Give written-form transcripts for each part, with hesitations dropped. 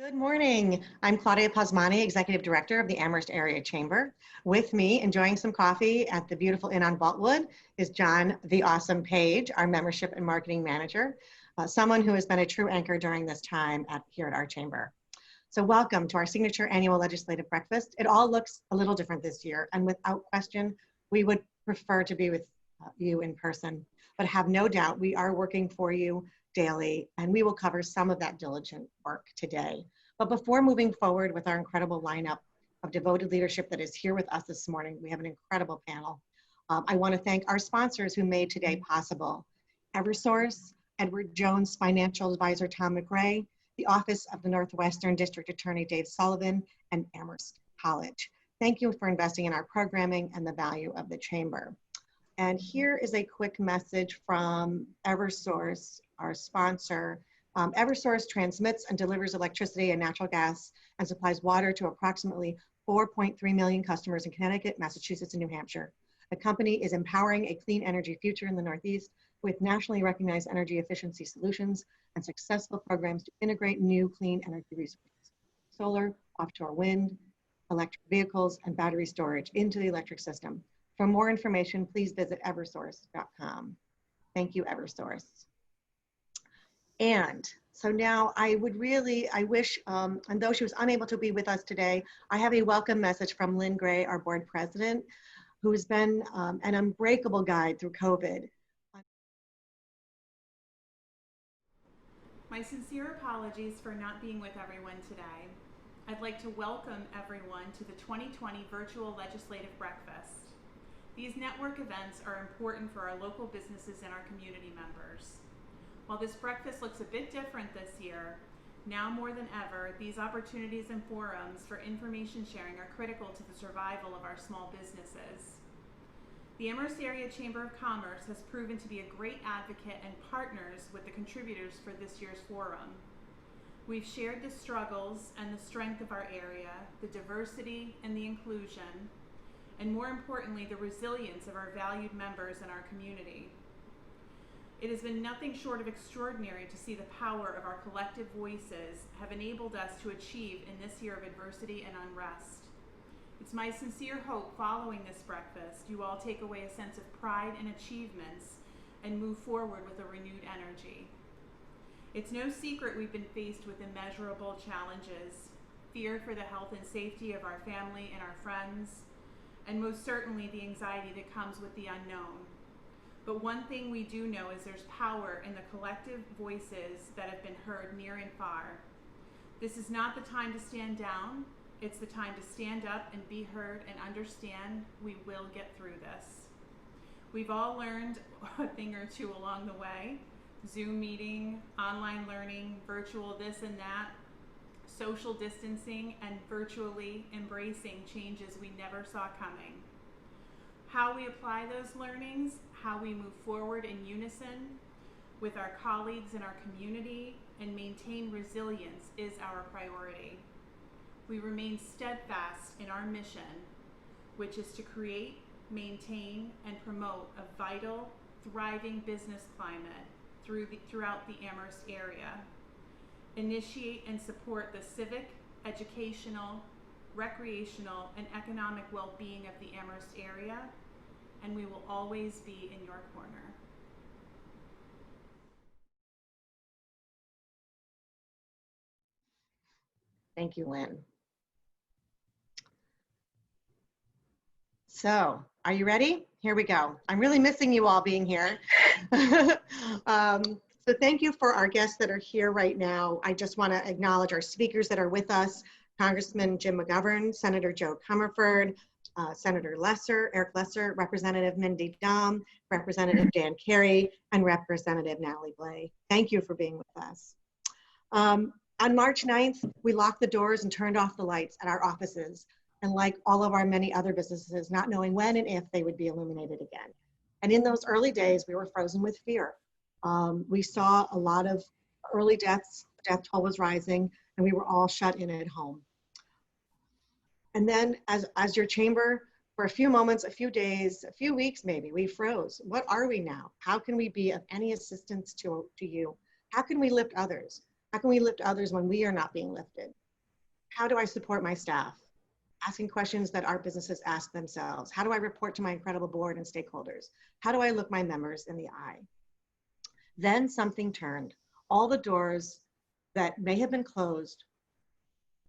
Good morning. I'm Claudia Pasmani, Executive Director of the Amherst Area Chamber. With me, enjoying some coffee at the beautiful Inn on Boltwood, is John the Awesome Page, our Membership and Marketing Manager, someone who has been a true anchor during this time here at our chamber. So welcome to our signature annual legislative breakfast. It all looks a little different this year, and without question, we would prefer to be with you in person, but have no doubt we are working for you daily, and we will cover some of that diligent work today. But before moving forward with our incredible lineup of devoted leadership that is here with us this morning, we have an incredible panel. I want to thank our sponsors who made today possible: Eversource, Edward Jones Financial Advisor Tom McRae, the Office of the Northwestern District Attorney Dave Sullivan, and Amherst College. Thank you for investing in our programming and the value of the chamber. And here is a quick message from Eversource, our sponsor. Eversource transmits and delivers electricity and natural gas and supplies water to approximately 4.3 million customers in Connecticut, Massachusetts, and New Hampshire. The company is empowering a clean energy future in the Northeast with nationally recognized energy efficiency solutions and successful programs to integrate new clean energy resources: solar, offshore wind, electric vehicles, and battery storage into the electric system. For more information, please visit eversource.com. Thank you, Eversource. And so now I wish, and though she was unable to be with us today, I have a welcome message from Lynn Gray, our board president, who has been an unbreakable guide through COVID. My sincere apologies for not being with everyone today. I'd like to welcome everyone to the 2020 Virtual Legislative Breakfast. These network events are important for our local businesses and our community members. While this breakfast looks a bit different this year, now more than ever, these opportunities and forums for information sharing are critical to the survival of our small businesses. The Amherst Area Chamber of Commerce has proven to be a great advocate and partners with the contributors for this year's forum. We've shared the struggles and the strength of our area, the diversity and the inclusion, and more importantly, the resilience of our valued members in our community. It has been nothing short of extraordinary to see the power of our collective voices have enabled us to achieve in this year of adversity and unrest. It's my sincere hope following this breakfast, you all take away a sense of pride and achievements and move forward with a renewed energy. It's no secret we've been faced with immeasurable challenges: fear for the health and safety of our family and our friends, and most certainly the anxiety that comes with the unknown. But one thing we do know is there's power in the collective voices that have been heard near and far. This is not the time to stand down. It's the time to stand up and be heard and understand we will get through this. We've all learned a thing or two along the way: Zoom meeting, online learning, virtual this and that, social distancing, and virtually embracing changes we never saw coming. How we apply those learnings, how we move forward in unison with our colleagues in our community and maintain resilience is our priority. We remain steadfast in our mission, which is to create, maintain, and promote a vital, thriving business climate throughout the Amherst area. Initiate and support the civic, educational, recreational, and economic well-being of the Amherst area, and we will always be in your corner. Thank you, Lynn. So, are you ready? Here we go. I'm really missing you all being here. So thank you for our guests that are here right now. I just want to acknowledge our speakers that are with us: Congressman Jim McGovern, Senator Jo Comerford, Senator Eric Lesser, Representative Mindy Domb, Representative Carey, and Representative Natalie Blais. Thank you for being with us. On March 9th, we locked the doors and turned off the lights at our offices, and like all of our many other businesses, not knowing when and if they would be illuminated again. And in those early days, we were frozen with fear. We saw a lot of early deaths, death toll was rising, and we were all shut in at home. And then as your chamber, for a few moments, a few days, a few weeks maybe, we froze. What are we now? How can we be of any assistance to you? How can we lift others? How can we lift others when we are not being lifted? How do I support my staff? Asking questions that our businesses ask themselves. How do I report to my incredible board and stakeholders? How do I look my members in the eye? Then something turned. All the doors that may have been closed,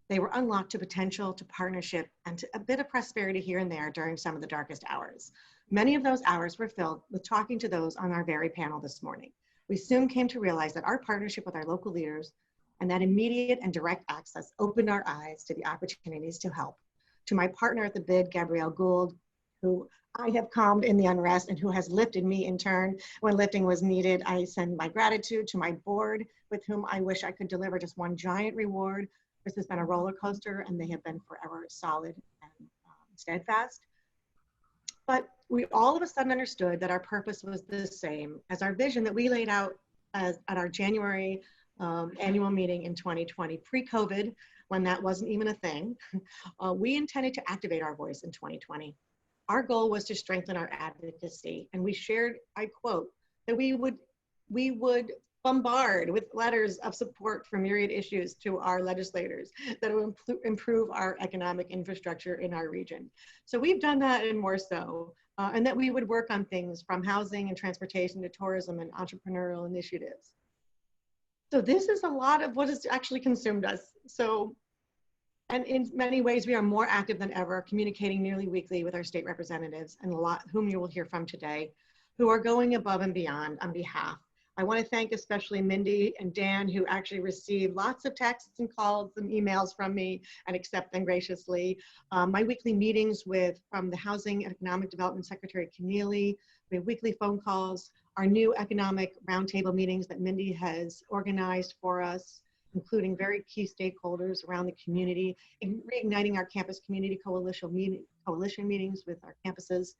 they were unlocked to potential, to partnership, and to a bit of prosperity here and there during some of the darkest hours. Many of those hours were filled with talking to those on our very panel this morning. We soon came to realize that our partnership with our local leaders and that immediate and direct access opened our eyes to the opportunities to help. To my partner at the bid, Gabrielle Gould, who I have calmed in the unrest and who has lifted me in turn when lifting was needed, I send my gratitude to my board, with whom I wish I could deliver just one giant reward. This has been a roller coaster, and they have been forever solid and steadfast. But we all of a sudden understood that our purpose was the same as our vision that we laid out at our January annual meeting in 2020, pre-COVID, when that wasn't even a thing. We intended to activate our voice in 2020. Our goal was to strengthen our advocacy, and we shared, I quote, that we would bombard with letters of support for myriad issues to our legislators that will improve our economic infrastructure in our region. So we've done that and more so, and that we would work on things from housing and transportation to tourism and entrepreneurial initiatives. So this is a lot of what has actually consumed us. So, and in many ways, we are more active than ever, communicating nearly weekly with our state representatives, and a lot whom you will hear from today, who are going above and beyond on behalf. I want to thank especially Mindy and Dan, who actually received lots of texts and calls and emails from me and accept them graciously. My weekly meetings from the Housing and Economic Development Secretary, Keneally. We have weekly phone calls, our new economic roundtable meetings that Mindy has organized for us, including very key stakeholders around the community, reigniting our campus community coalition meetings with our campuses,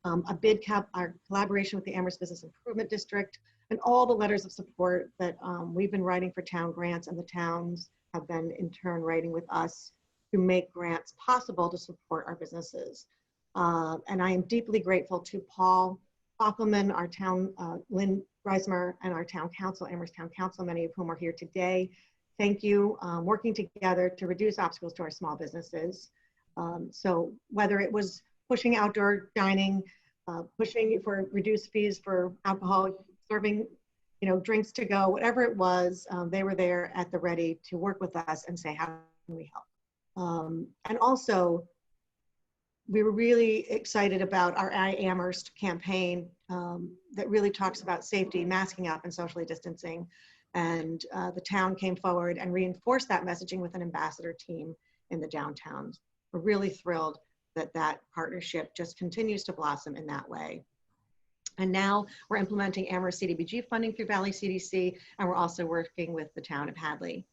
our collaboration with the Amherst Business Improvement District, and all the letters of support that we've been writing for town grants, and the towns have been in turn writing with us to make grants possible to support our businesses. And I am deeply grateful to Paul Bockelman, our town, Lynn Reismer, and our town council, Amherst Town Council, many of whom are here today. Thank you, working together to reduce obstacles to our small businesses. So whether it was pushing outdoor dining, pushing for reduced fees for alcohol, serving, drinks to go, whatever it was, they were there at the ready to work with us and say, how can we help? And also, we were really excited about our I Amherst campaign that really talks about safety, masking up, and socially distancing. And the town came forward and reinforced that messaging with an ambassador team in the downtowns. We're really thrilled that that partnership just continues to blossom in that way. And now we're implementing Amherst CDBG funding through Valley CDC, and we're also working with the town of Hadley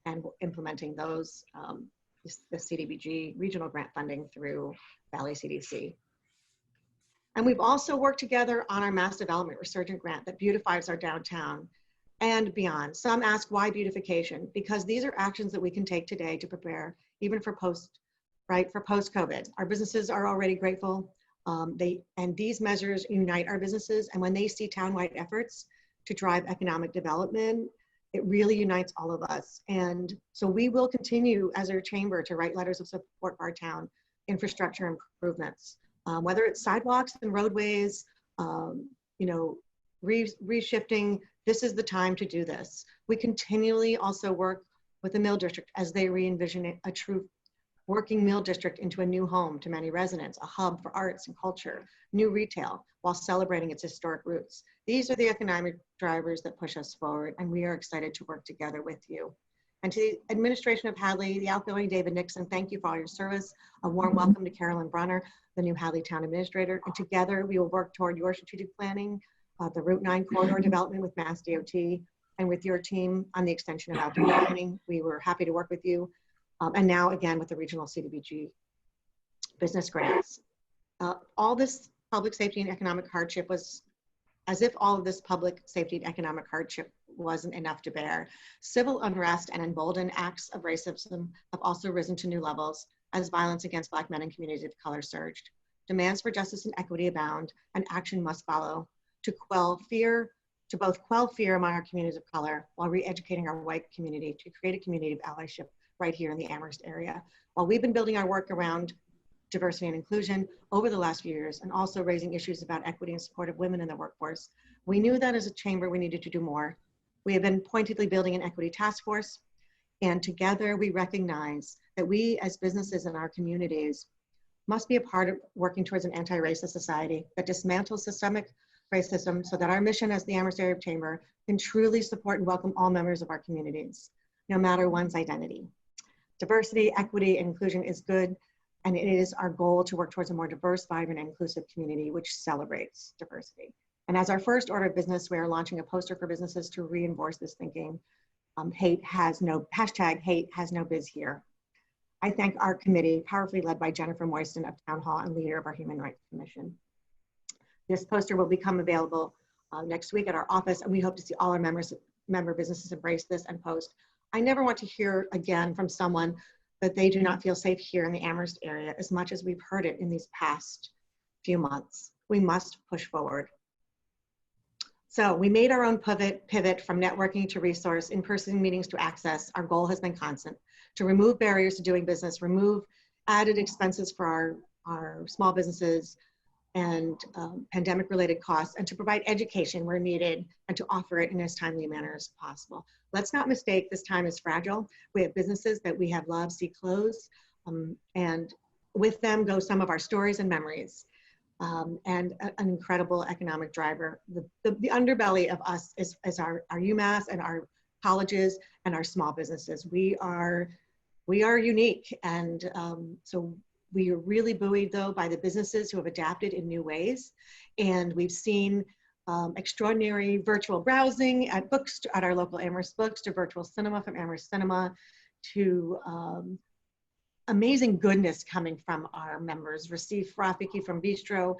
and implementing those, the CDBG regional grant funding through Valley CDC. And we've also worked together on our mass development resurgent grant that beautifies our downtown and beyond. Some ask why beautification? Because these are actions that we can take today to prepare even for post-COVID. Our businesses are already grateful. And these measures unite our businesses, and when they see townwide efforts to drive economic development, it really unites all of us. And so we will continue as our chamber to write letters of support for our town infrastructure improvements, whether it's sidewalks and roadways, reshifting. This is the time to do this. We continually also work with the Mill District as they re-envision a true working Mill District into a new home to many residents, a hub for arts and culture, new retail, while celebrating its historic roots. These are the economic drivers that push us forward, and we are excited to work together with you. And to the administration of Hadley, the outgoing David Nixon, thank you for all your service. A warm welcome to Carolyn Brunner, the new Hadley Town Administrator. And together we will work toward your strategic planning, the Route 9 corridor development with Mass DOT, and with your team on the extension of outdoor dining. We were happy to work with you. And now again with the regional CDBG business grants. All this public safety and economic hardship was as if all of this public safety and economic hardship wasn't enough to bear. Civil unrest and emboldened acts of racism have also risen to new levels as violence against Black men and communities of color surged. Demands for justice and equity abound, and action must follow to quell fear, to both quell fear among our communities of color while re-educating our white community to create a community of allyship right here in the Amherst area. While we've been building our work around diversity and inclusion over the last few years and also raising issues about equity and support of women in the workforce, we knew that as a chamber we needed to do more. We have been pointedly building an equity task force, and together we recognize that we as businesses in our communities must be a part of working towards an anti-racist society that dismantles systemic racism so that our mission as the Amherst Area Chamber can truly support and welcome all members of our communities, no matter one's identity. Diversity, equity, and inclusion is good, and it is our goal to work towards a more diverse, vibrant, and inclusive community which celebrates diversity. And as our first order of business, we are launching a poster for businesses to reinforce this thinking. Hate has no biz here. I thank our committee, powerfully led by Jennifer Moisten of Town Hall and leader of our Human Rights Commission. This poster will become available next week at our office, and we hope to see all our member businesses embrace this and post. I never want to hear again from someone that they do not feel safe here in the Amherst area as much as we've heard it in these past few months. We must push forward. So we made our own pivot from networking to resource, in-person meetings to access. Our goal has been constant: to remove barriers to doing business, remove added expenses for our small businesses and pandemic-related costs, and to provide education where needed and to offer it in as timely a manner as possible. Let's not mistake this time is fragile. We have businesses that we have loved see close, and with them go some of our stories and memories. And an incredible economic driver. The underbelly of us is our UMass and our colleges and our small businesses. We are unique, and so we are really buoyed though by the businesses who have adapted in new ways. And we've seen extraordinary virtual browsing at books, at our local Amherst Books, to virtual cinema from Amherst Cinema, to amazing goodness coming from our members. Received Rafiki from Bistro,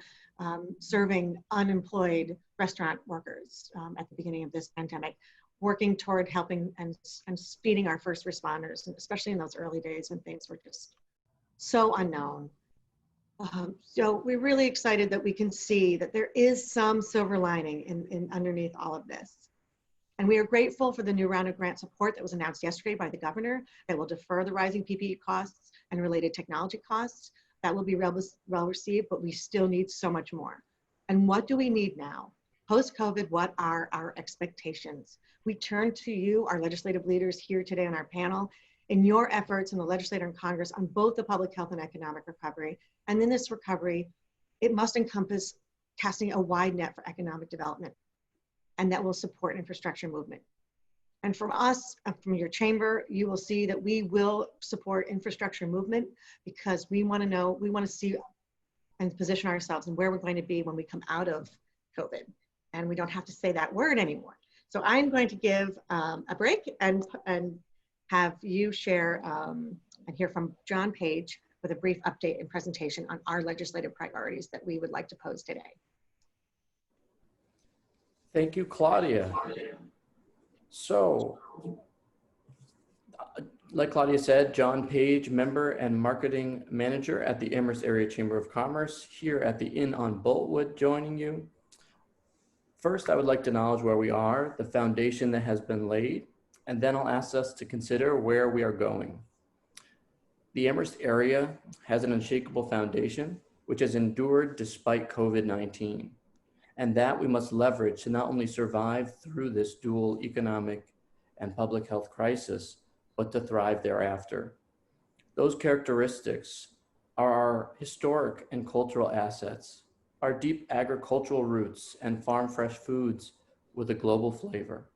serving unemployed restaurant workers at the beginning of this pandemic, working toward helping and speeding our first responders, especially in those early days when things were just so unknown. So we're really excited that we can see that there is some silver lining in underneath all of this. And we are grateful for the new round of grant support that was announced yesterday by the governor that will defer the rising PPE costs and related technology costs. That will be well received, but we still need so much more. And what do we need now? Post-COVID, what are our expectations? We turn to you, our legislative leaders here today on our panel, in your efforts in the legislature and Congress on both the public health and economic recovery. And in this recovery, it must encompass casting a wide net for economic development, and that will support infrastructure movement. And from us, from your chamber, you will see that we will support infrastructure movement because we want to know, we want to see and position ourselves and where we're going to be when we come out of COVID. And we don't have to say that word anymore. So I'm going to give a break and have you share and hear from John Page with a brief update and presentation on our legislative priorities that we would like to pose today. Thank you, Claudia. So, like Claudia said, John Page, member and marketing manager at the Amherst Area Chamber of Commerce, here at the Inn on Boltwood, joining you. First, I would like to acknowledge where we are, the foundation that has been laid, and then I'll ask us to consider where we are going. The Amherst area has an unshakable foundation, which has endured despite COVID-19. And that we must leverage to not only survive through this dual economic and public health crisis, but to thrive thereafter. Those characteristics are our historic and cultural assets, our deep agricultural roots and farm fresh foods with a global flavor,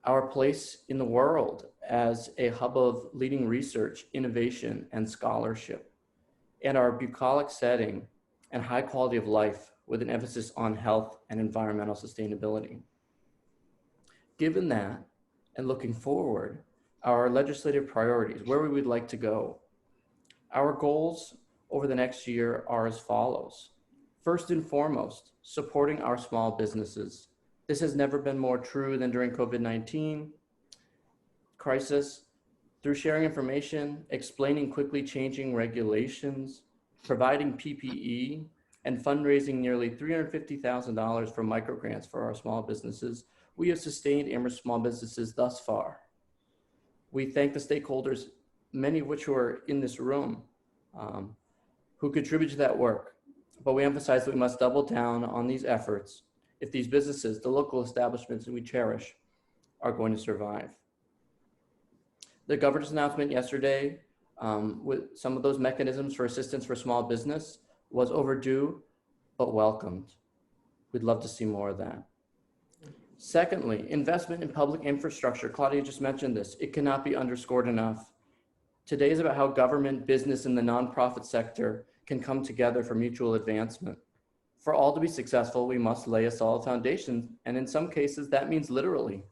our place in the world as a hub of leading research, innovation, and scholarship, and our bucolic setting and high quality of life with an emphasis on health and environmental sustainability. Given that, and looking forward, our legislative priorities, where we would like to go. Our goals over the next year are as follows. First and foremost, supporting our small businesses. This has never been more true than during COVID-19 crisis. Through sharing information, explaining quickly changing regulations, providing PPE, and fundraising nearly $350,000 for microgrants for our small businesses, we have sustained Amherst small businesses thus far. We thank the stakeholders, many of which who are in this room, who contribute to that work. But we emphasize that we must double down on these efforts if these businesses, the local establishments that we cherish, are going to survive. The governor's announcement yesterday with some of those mechanisms for assistance for small business was overdue, but welcomed. We'd love to see more of that. Secondly, investment in public infrastructure. Claudia just mentioned this. It cannot be underscored enough. Today is about how government, business, and the nonprofit sector can come together for mutual advancement. For all to be successful, we must lay a solid foundation, and in some cases, that means literally.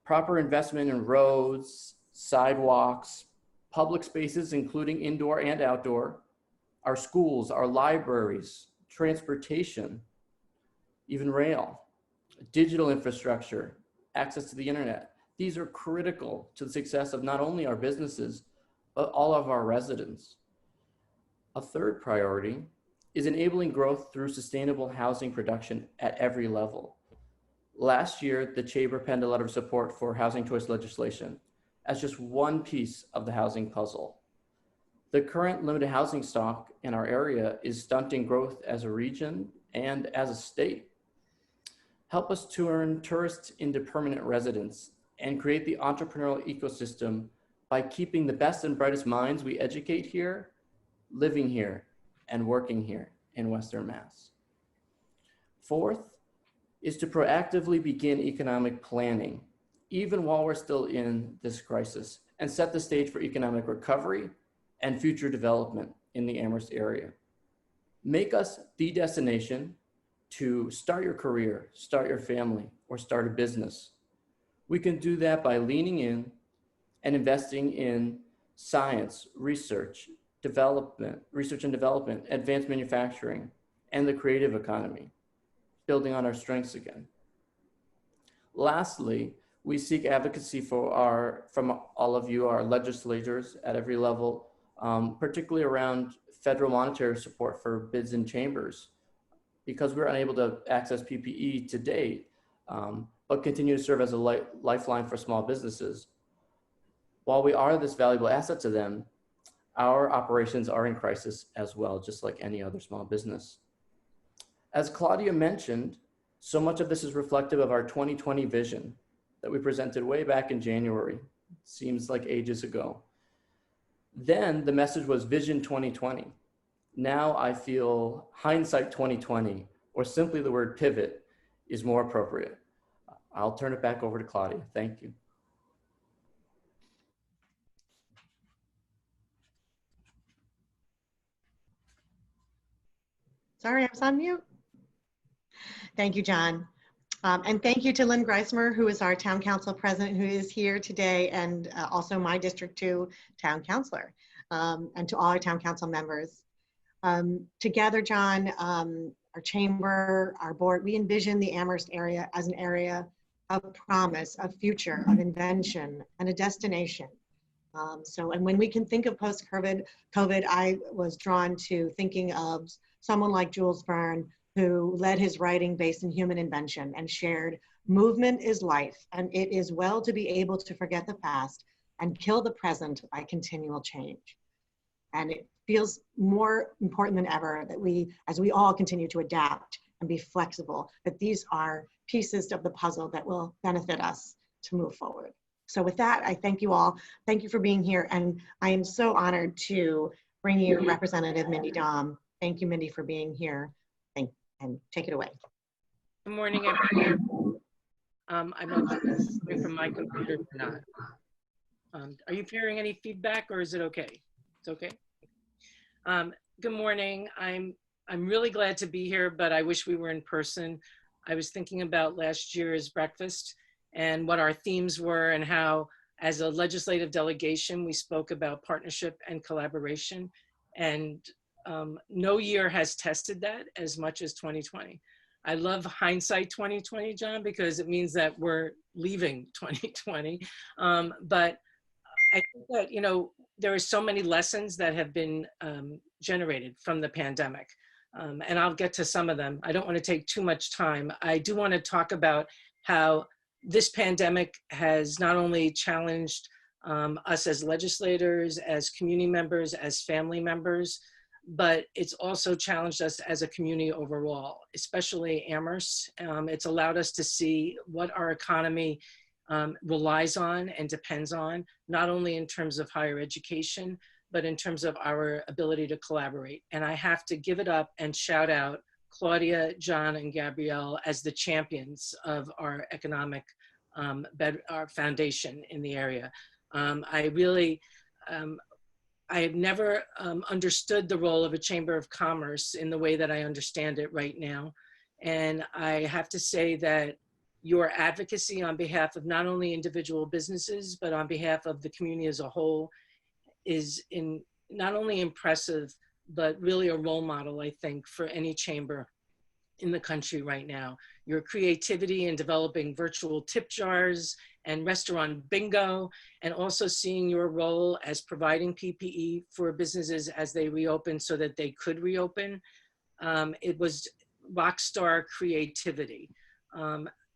Proper investment in roads, sidewalks, public spaces, including indoor and outdoor, our schools, our libraries, transportation, even rail, digital infrastructure, access to the internet. These are critical to the success of not only our businesses, but all of our residents. A third priority is enabling growth through sustainable housing production at every level. Last year, the Chamber penned a letter of support for housing choice legislation as just one piece of the housing puzzle. The current limited housing stock in our area is stunting growth as a region and as a state. Help us turn tourists into permanent residents and create the entrepreneurial ecosystem by keeping the best and brightest minds we educate here, living here, and working here in Western Mass. Fourth is to proactively begin economic planning, even while we're still in this crisis, and set the stage for economic recovery and future development in the Amherst area. Make us the destination to start your career, start your family, or start a business. We can do that by leaning in and investing in science, research and development, advanced manufacturing, and the creative economy, building on our strengths again. Lastly, we seek advocacy from all of you, our legislators at every level, particularly around federal monetary support for bids and chambers, because we're unable to access PPE to date, but continue to serve as a lifeline for small businesses. While we are this valuable asset to them, our operations are in crisis as well, just like any other small business. As Claudia mentioned, so much of this is reflective of our 2020 vision that we presented way back in January. Seems like ages ago. Then the message was Vision 2020. Now I feel hindsight 2020, or simply the word pivot, is more appropriate. I'll turn it back over to Claudia. Thank you. Sorry, I was on mute. Thank you, John. And thank you to Lynn Greismer, who is our town council president, who is here today, and also my District 2 town councilor, and to all our town council members. Together, John, our chamber, our board, we envision the Amherst area as an area of promise, of future, of invention, and a destination. And when we can think of post-COVID, I was drawn to thinking of someone like Jules Verne, who led his writing based in human invention and shared, movement is life, and it is well to be able to forget the past and kill the present by continual change. And it feels more important than ever that as we all continue to adapt and be flexible, that these are pieces of the puzzle that will benefit us to move forward. So with that, I thank you all. Thank you for being here. And I am so honored to bring you Representative Mindy Domb. Thank you, Mindy, for being here. And take it away. Good morning, everyone. I'm not sure if it's coming from my computer or not. Are you hearing any feedback, or is it okay? It's okay. Good morning. I'm really glad to be here, but I wish we were in person. I was thinking about last year's breakfast and what our themes were, and how, as a legislative delegation, we spoke about partnership and collaboration. And no year has tested that as much as 2020. I love hindsight 2020, John, because it means that we're leaving 2020. But I think that, you know, there are so many lessons that have been generated from the pandemic. and I'll get to some of them. I don't want to take too much time. I do want to talk about how this pandemic has not only challenged us as legislators, as community members, as family members, but it's also challenged us as a community overall, especially Amherst. It's allowed us to see what our economy relies on and depends on, not only in terms of higher education, but in terms of our ability to collaborate. And I have to give it up and shout out Claudia, John, and Gabrielle as the champions of our economic our foundation in the area. I have never understood the role of a Chamber of Commerce in the way that I understand it right now. And I have to say that your advocacy on behalf of not only individual businesses, but on behalf of the community as a whole is not only impressive, but really a role model, I think, for any chamber in the country right now. Your creativity in developing virtual tip jars and restaurant bingo, and also seeing your role as providing PPE for businesses as they reopen so that they could reopen. It was rock star creativity.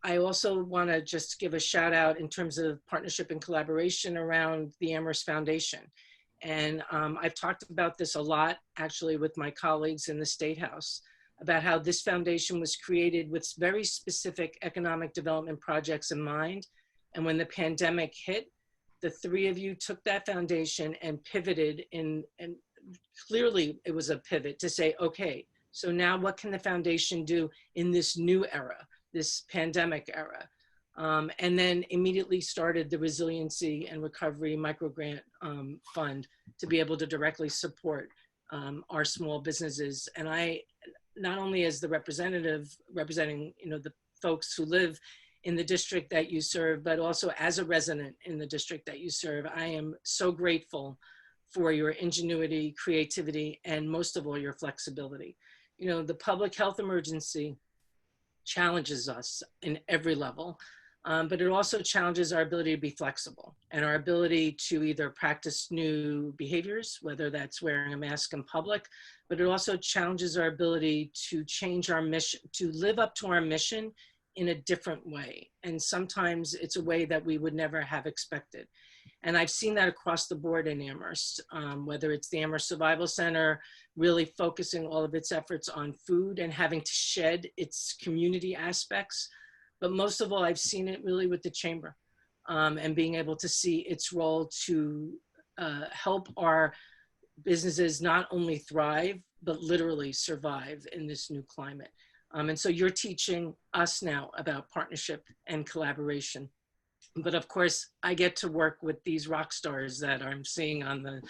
I also want to just give a shout out in terms of partnership and collaboration around the Amherst Foundation. And I've talked about this a lot, actually, with my colleagues in the State House, about how this foundation was created with very specific economic development projects in mind. And when the pandemic hit, the three of you took that foundation and pivoted and clearly it was a pivot to say, okay, so now what can the foundation do in this new era, this pandemic era? And then immediately started the Resiliency and Recovery Microgrant Fund to be able to directly support our small businesses. And I, not only as the representative representing, the folks who live in the district that you serve, but also as a resident in the district that you serve, I am so grateful for your ingenuity, creativity, and most of all, your flexibility. The public health emergency challenges us in every level, but it also challenges our ability to be flexible and our ability to either practice new behaviors, whether that's wearing a mask in public, but it also challenges our ability to change our mission, to live up to our mission in a different way. And sometimes it's a way that we would never have expected. And I've seen that across the board in Amherst, whether it's the Amherst Survival Center, really focusing all of its efforts on food and having to shed its community aspects. But most of all, I've seen it really with the Chamber and being able to see its role to help our businesses not only thrive, but literally survive in this new climate. And so you're teaching us now about partnership and collaboration. But of course, I get to work with these rock stars that I'm seeing on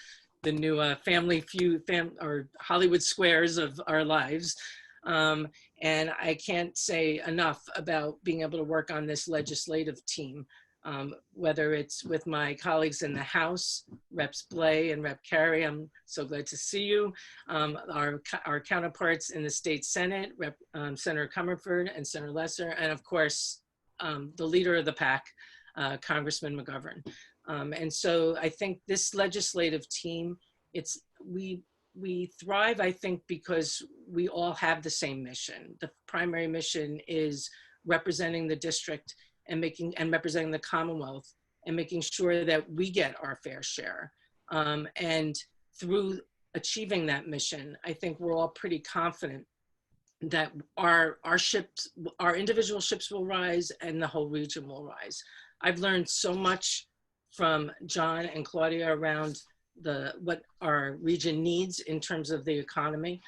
the new Family Feud or Hollywood squares of our lives. And I can't say enough about being able to work on this legislative team, whether it's with my colleagues in the House, Reps Blais and Rep Carey. I'm so glad to see you. Our counterparts in the State Senate, Senator Cummerford and Senator Lesser, and of course, the leader of the pack, Congressman McGovern. And so I think this legislative team, we thrive, I think, because we all have the same mission. The primary mission is representing the district and representing the Commonwealth and making sure that we get our fair share. And through achieving that mission, I think we're all pretty confident that our individual ships will rise and the whole region will rise. I've learned so much from John and Claudia around what our region needs in terms of the economy.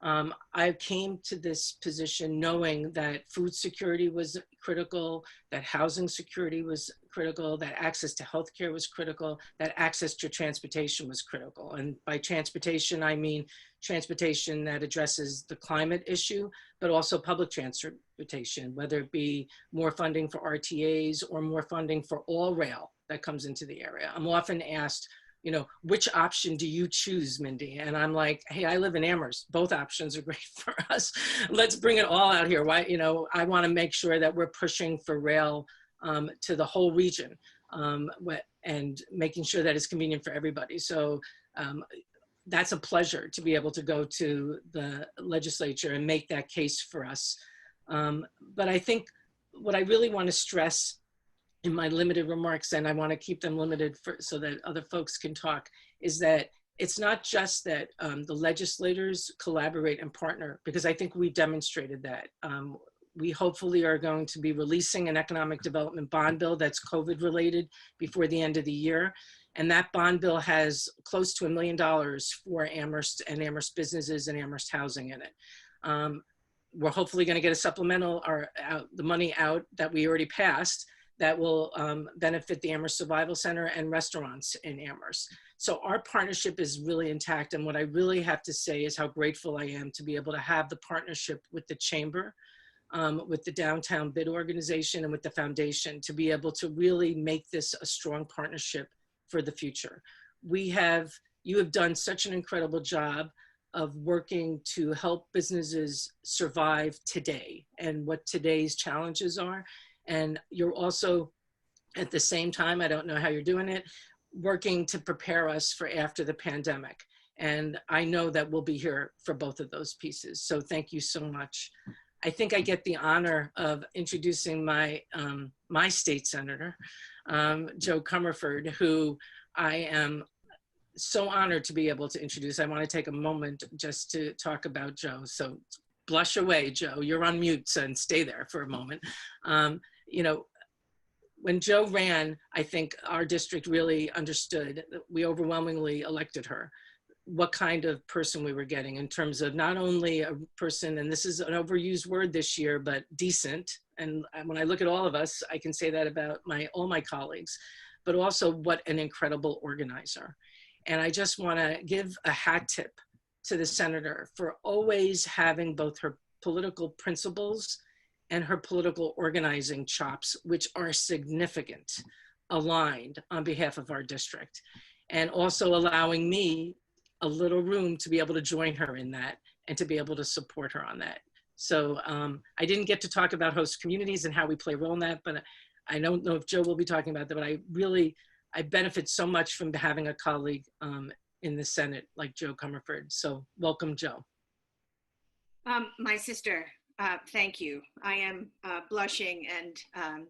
I came to this position knowing that food security was critical, that housing security was critical, that access to healthcare was critical, that access to transportation was critical. And by transportation, I mean transportation that addresses the climate issue, but also public transportation, whether it be more funding for RTAs or more funding for all rail that comes into the area. I'm often asked, which option do you choose, Mindy? And I'm like, hey, I live in Amherst. Both options are great for us. Let's bring it all out here. Why, I want to make sure that we're pushing for rail to the whole region and making sure that it's convenient for everybody. So that's a pleasure to be able to go to the legislature and make that case for us. But I think what I really want to stress in my limited remarks, and I want to keep them limited so that other folks can talk, is that it's not just that the legislators collaborate and partner, because I think we demonstrated that. We hopefully are going to be releasing an economic development bond bill that's COVID related before the end of the year. And that bond bill has close to $1 million for Amherst and Amherst businesses and Amherst housing in it. We're hopefully going to get a supplemental or the money out that we already passed that will benefit the Amherst Survival Center and restaurants in Amherst. So our partnership is really intact. And what I really have to say is how grateful I am to be able to have the partnership with the Chamber, with the Downtown Bid Organization, and with the Foundation to be able to really make this a strong partnership for the future. You have done such an incredible job of working to help businesses survive today and what today's challenges are. And you're also, at the same time, I don't know how you're doing it, working to prepare us for after the pandemic. And I know that we'll be here for both of those pieces. So thank you so much. I think I get the honor of introducing my, my state senator, Jo Comerford, who I am so honored to be able to introduce. I want to take a moment just to talk about Jo. So blush away, Jo. You're on mute, so and stay there for a moment. You know, when Jo ran, I think our district really understood, we overwhelmingly elected her, what kind of person we were getting in terms of not only a person, and this is an overused word this year, but decent. And when I look at all of us, I can say that about all my colleagues, but also what an incredible organizer. And I just want to give a hat tip to the senator for always having both her political principles and her political organizing chops, which are significant, aligned on behalf of our district. And also allowing me a little room to be able to join her in that and to be able to support her on that. So I didn't get to talk about host communities and how we play a role in that, but I don't know if Jo will be talking about that, but I benefit so much from having a colleague in the Senate like Jo Comerford. So welcome, Jo. My sister, thank you. I am blushing and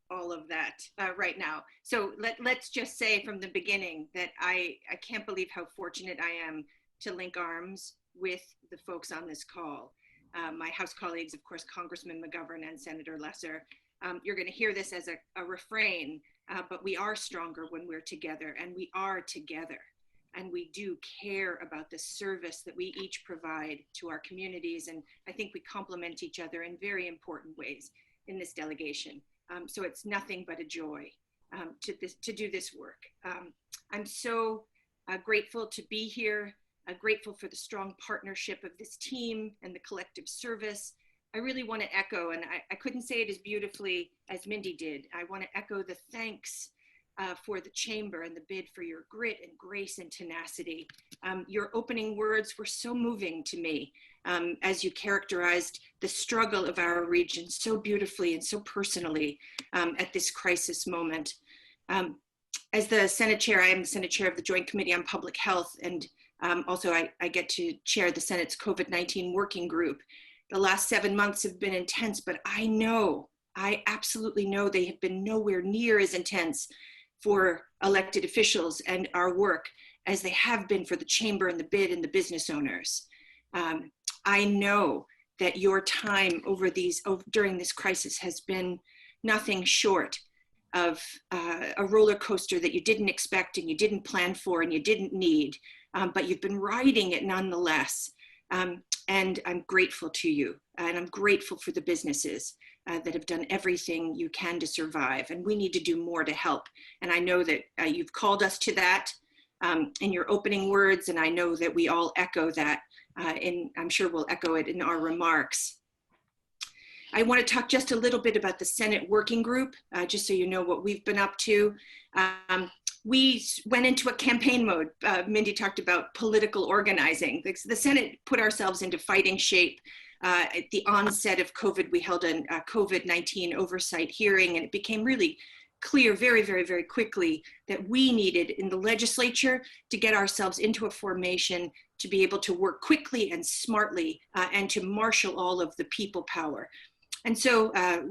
all of that right now. So let's just say from the beginning that I can't believe how fortunate I am to link arms with the folks on this call. My House colleagues, of course, Congressman McGovern and Senator Lesser. You're going to hear this as a refrain, but we are stronger when we're together, and we are together. And we do care about the service that we each provide to our communities. And I think we complement each other in very important ways in this delegation. So it's nothing but a joy to do this work. I'm so grateful to be here, grateful for the strong partnership of this team and the collective service. I really want to echo, and I couldn't say it as beautifully as Mindy did. I want to echo the thanks for the Chamber and the bid for your grit and grace and tenacity. Your opening words were so moving to me as you characterized the struggle of our region so beautifully and so personally at this crisis moment. As the Senate Chair, I am the Senate Chair of the Joint Committee on Public Health, and also I get to chair the Senate's COVID-19 working group. The last 7 months have been intense, but I absolutely know they have been nowhere near as intense for elected officials and our work as they have been for the Chamber and the bid and the business owners. I know that your time during this crisis has been nothing short of a roller coaster that you didn't expect and you didn't plan for and you didn't need, but you've been riding it nonetheless. And I'm grateful to you, and I'm grateful for the businesses that have done everything you can to survive, and we need to do more to help. And I know that you've called us to that in your opening words, and I know that we all echo that, and I'm sure we'll echo it in our remarks. I want to talk just a little bit about the Senate Working Group, just so you know what we've been up to. We went into a campaign mode. Mindy talked about political organizing. The Senate put ourselves into fighting shape. At the onset of COVID, we held a COVID-19 oversight hearing, and it became really clear very, very, very quickly that we needed in the legislature to get ourselves into a formation to be able to work quickly and smartly and to marshal all of the people power. And so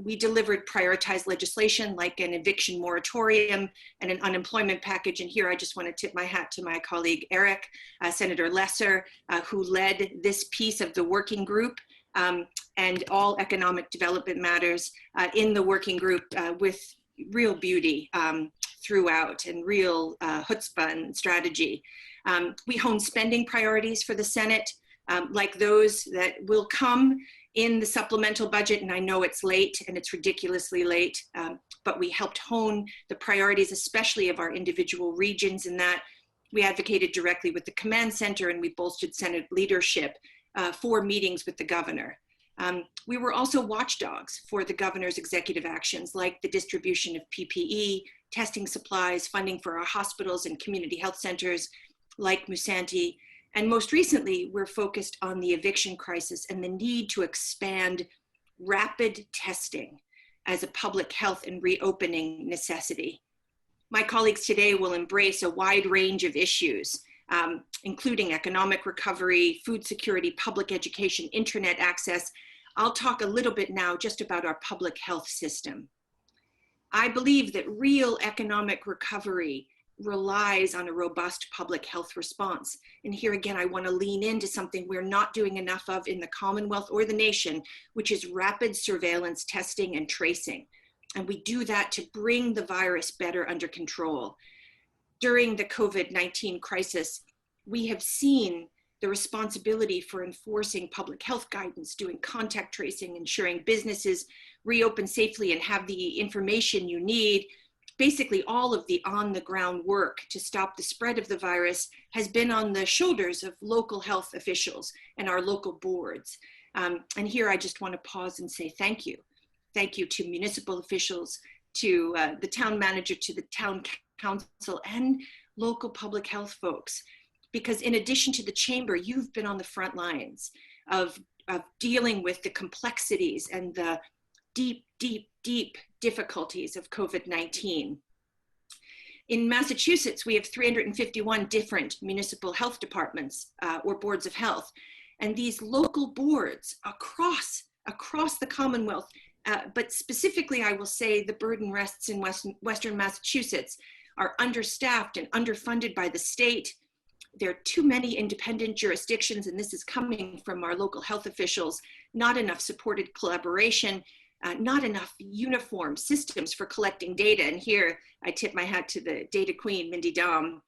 we delivered prioritized legislation like an eviction moratorium and an unemployment package. And here I just want to tip my hat to my colleague Eric, Senator Lesser, who led this piece of the working group and all economic development matters in the working group with real beauty throughout and real chutzpah and strategy. We honed spending priorities for the Senate, like those that will come in the supplemental budget, and I know it's late and it's ridiculously late, but we helped hone the priorities, especially of our individual regions, in that we advocated directly with the command center and we bolstered Senate leadership for meetings with the governor. We were also watchdogs for the governor's executive actions, like the distribution of PPE, testing supplies, funding for our hospitals and community health centers, like Musanti. And most recently, we're focused on the eviction crisis and the need to expand rapid testing as a public health and reopening necessity. My colleagues today will embrace a wide range of issues, including economic recovery, food security, public education, internet access. I'll talk a little bit now just about our public health system. I believe that real economic recovery relies on a robust public health response. And here again, I want to lean into something we're not doing enough of in the Commonwealth or the nation, which is rapid surveillance testing and tracing. And we do that to bring the virus better under control. During the COVID-19 crisis, we have seen the responsibility for enforcing public health guidance, doing contact tracing, ensuring businesses reopen safely and have the information you need. Basically, all of the on-the-ground work to stop the spread of the virus has been on the shoulders of local health officials and our local boards. And here I just want to pause and say thank you. Thank you to municipal officials, to the town manager, to the town council, and local public health folks. Because in addition to the chamber, you've been on the front lines of dealing with the complexities and the deep, deep, deep difficulties of COVID-19. In Massachusetts, we have 351 different municipal health departments or boards of health. And these local boards across the Commonwealth, but specifically I will say the burden rests in Western Massachusetts, are understaffed and underfunded by the state. There are too many independent jurisdictions, and this is coming from our local health officials, not enough supported collaboration, not enough uniform systems for collecting data. And here I tip my hat to the data queen, Mindy Domb.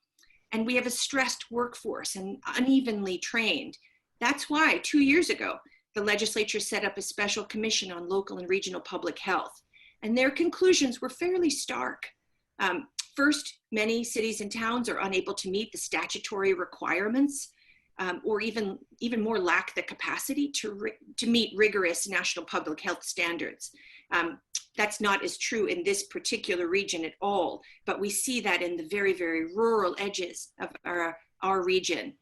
And we have a stressed workforce and unevenly trained. That's why 2 years ago, the legislature set up a special commission on local and regional public health. And their conclusions were fairly stark. First, many cities and towns are unable to meet the statutory requirements or even more lack the capacity to meet rigorous national public health standards. That's not as true in this particular region at all, but we see that in the very, very rural edges of our region.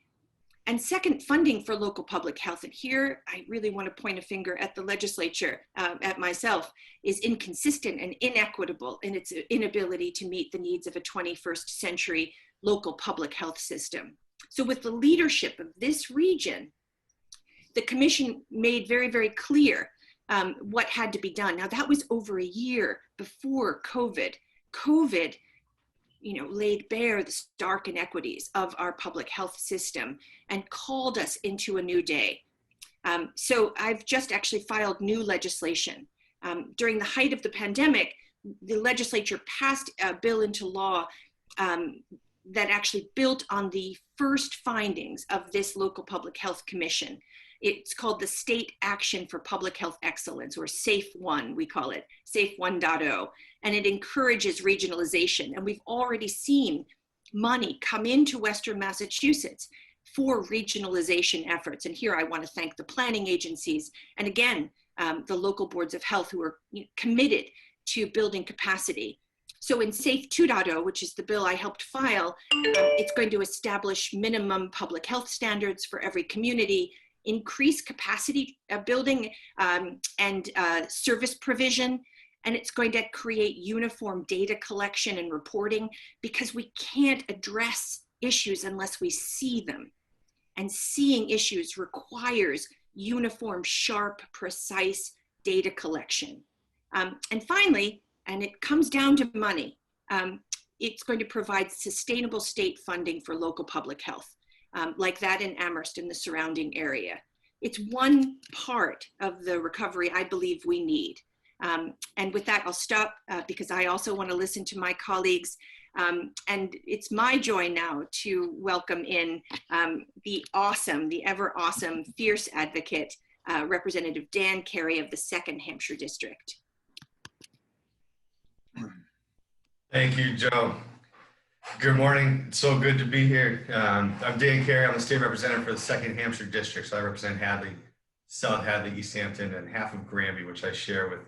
And second, funding for local public health. And here, I really want to point a finger at the legislature, at myself, is inconsistent and inequitable in its inability to meet the needs of a 21st century local public health system. So with the leadership of this region, the commission made very, very clear what had to be done. Now that was over a year before COVID. COVID, laid bare the stark inequities of our public health system and called us into a new day. So I've just actually filed new legislation. During the height of the pandemic, the legislature passed a bill into law that actually built on the first findings of this local public health commission. It's called the State Action for Public Health Excellence, or SAFE 1, we call it, SAFE 1.0, and it encourages regionalization. And we've already seen money come into Western Massachusetts for regionalization efforts. And here I want to thank the planning agencies, and again, the local boards of health who are committed to building capacity. So in SAFE 2.0, which is the bill I helped file, it's going to establish minimum public health standards for every community, increase capacity building and service provision, and it's going to create uniform data collection and reporting, because we can't address issues unless we see them. And seeing issues requires uniform, sharp, precise data collection. And finally, and it comes down to money, it's going to provide sustainable state funding for local public health, like that in Amherst and the surrounding area. It's one part of the recovery I believe we need. And with that, I'll stop because I also want to listen to my colleagues. And it's my joy now to welcome in the ever awesome, fierce advocate, Representative Dan Carey of the 2nd Hampshire District. Thank you, Jo. Good morning. It's so good to be here. I'm Dan Carey. I'm the state representative for the 2nd Hampshire District. So I represent Hadley, South Hadley, East Hampton, and half of Granby, which I share with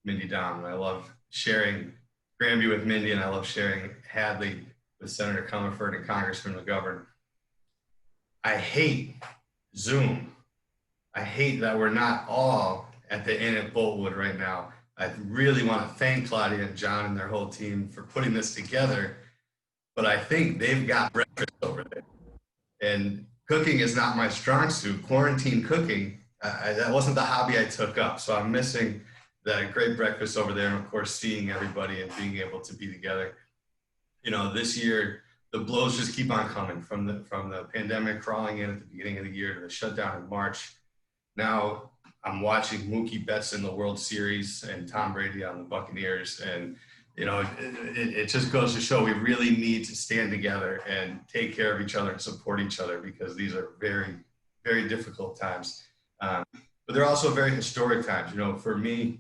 Mindy Domb. And I love sharing Granby with Mindy, and I love sharing Hadley with Senator Cummerford and Congressman McGovern. I hate Zoom. I hate that we're not all at the Inn at Boltwood right now. I really want to thank Claudia and John and their whole team for putting this together, but I think they've got breakfast over there. And cooking is not my strong suit. Quarantine cooking, that wasn't the hobby I took up. So I'm missing that great breakfast over there, and of course, seeing everybody and being able to be together. You know, this year, the blows just keep on coming from the pandemic crawling in at the beginning of the year to the shutdown in March. Now I'm watching Mookie Betts in the World Series and Tom Brady on the Buccaneers. And, you know, it just goes to show we really need to stand together and take care of each other and support each other, because these are very, very difficult times. But they're also very historic times. You know, for me,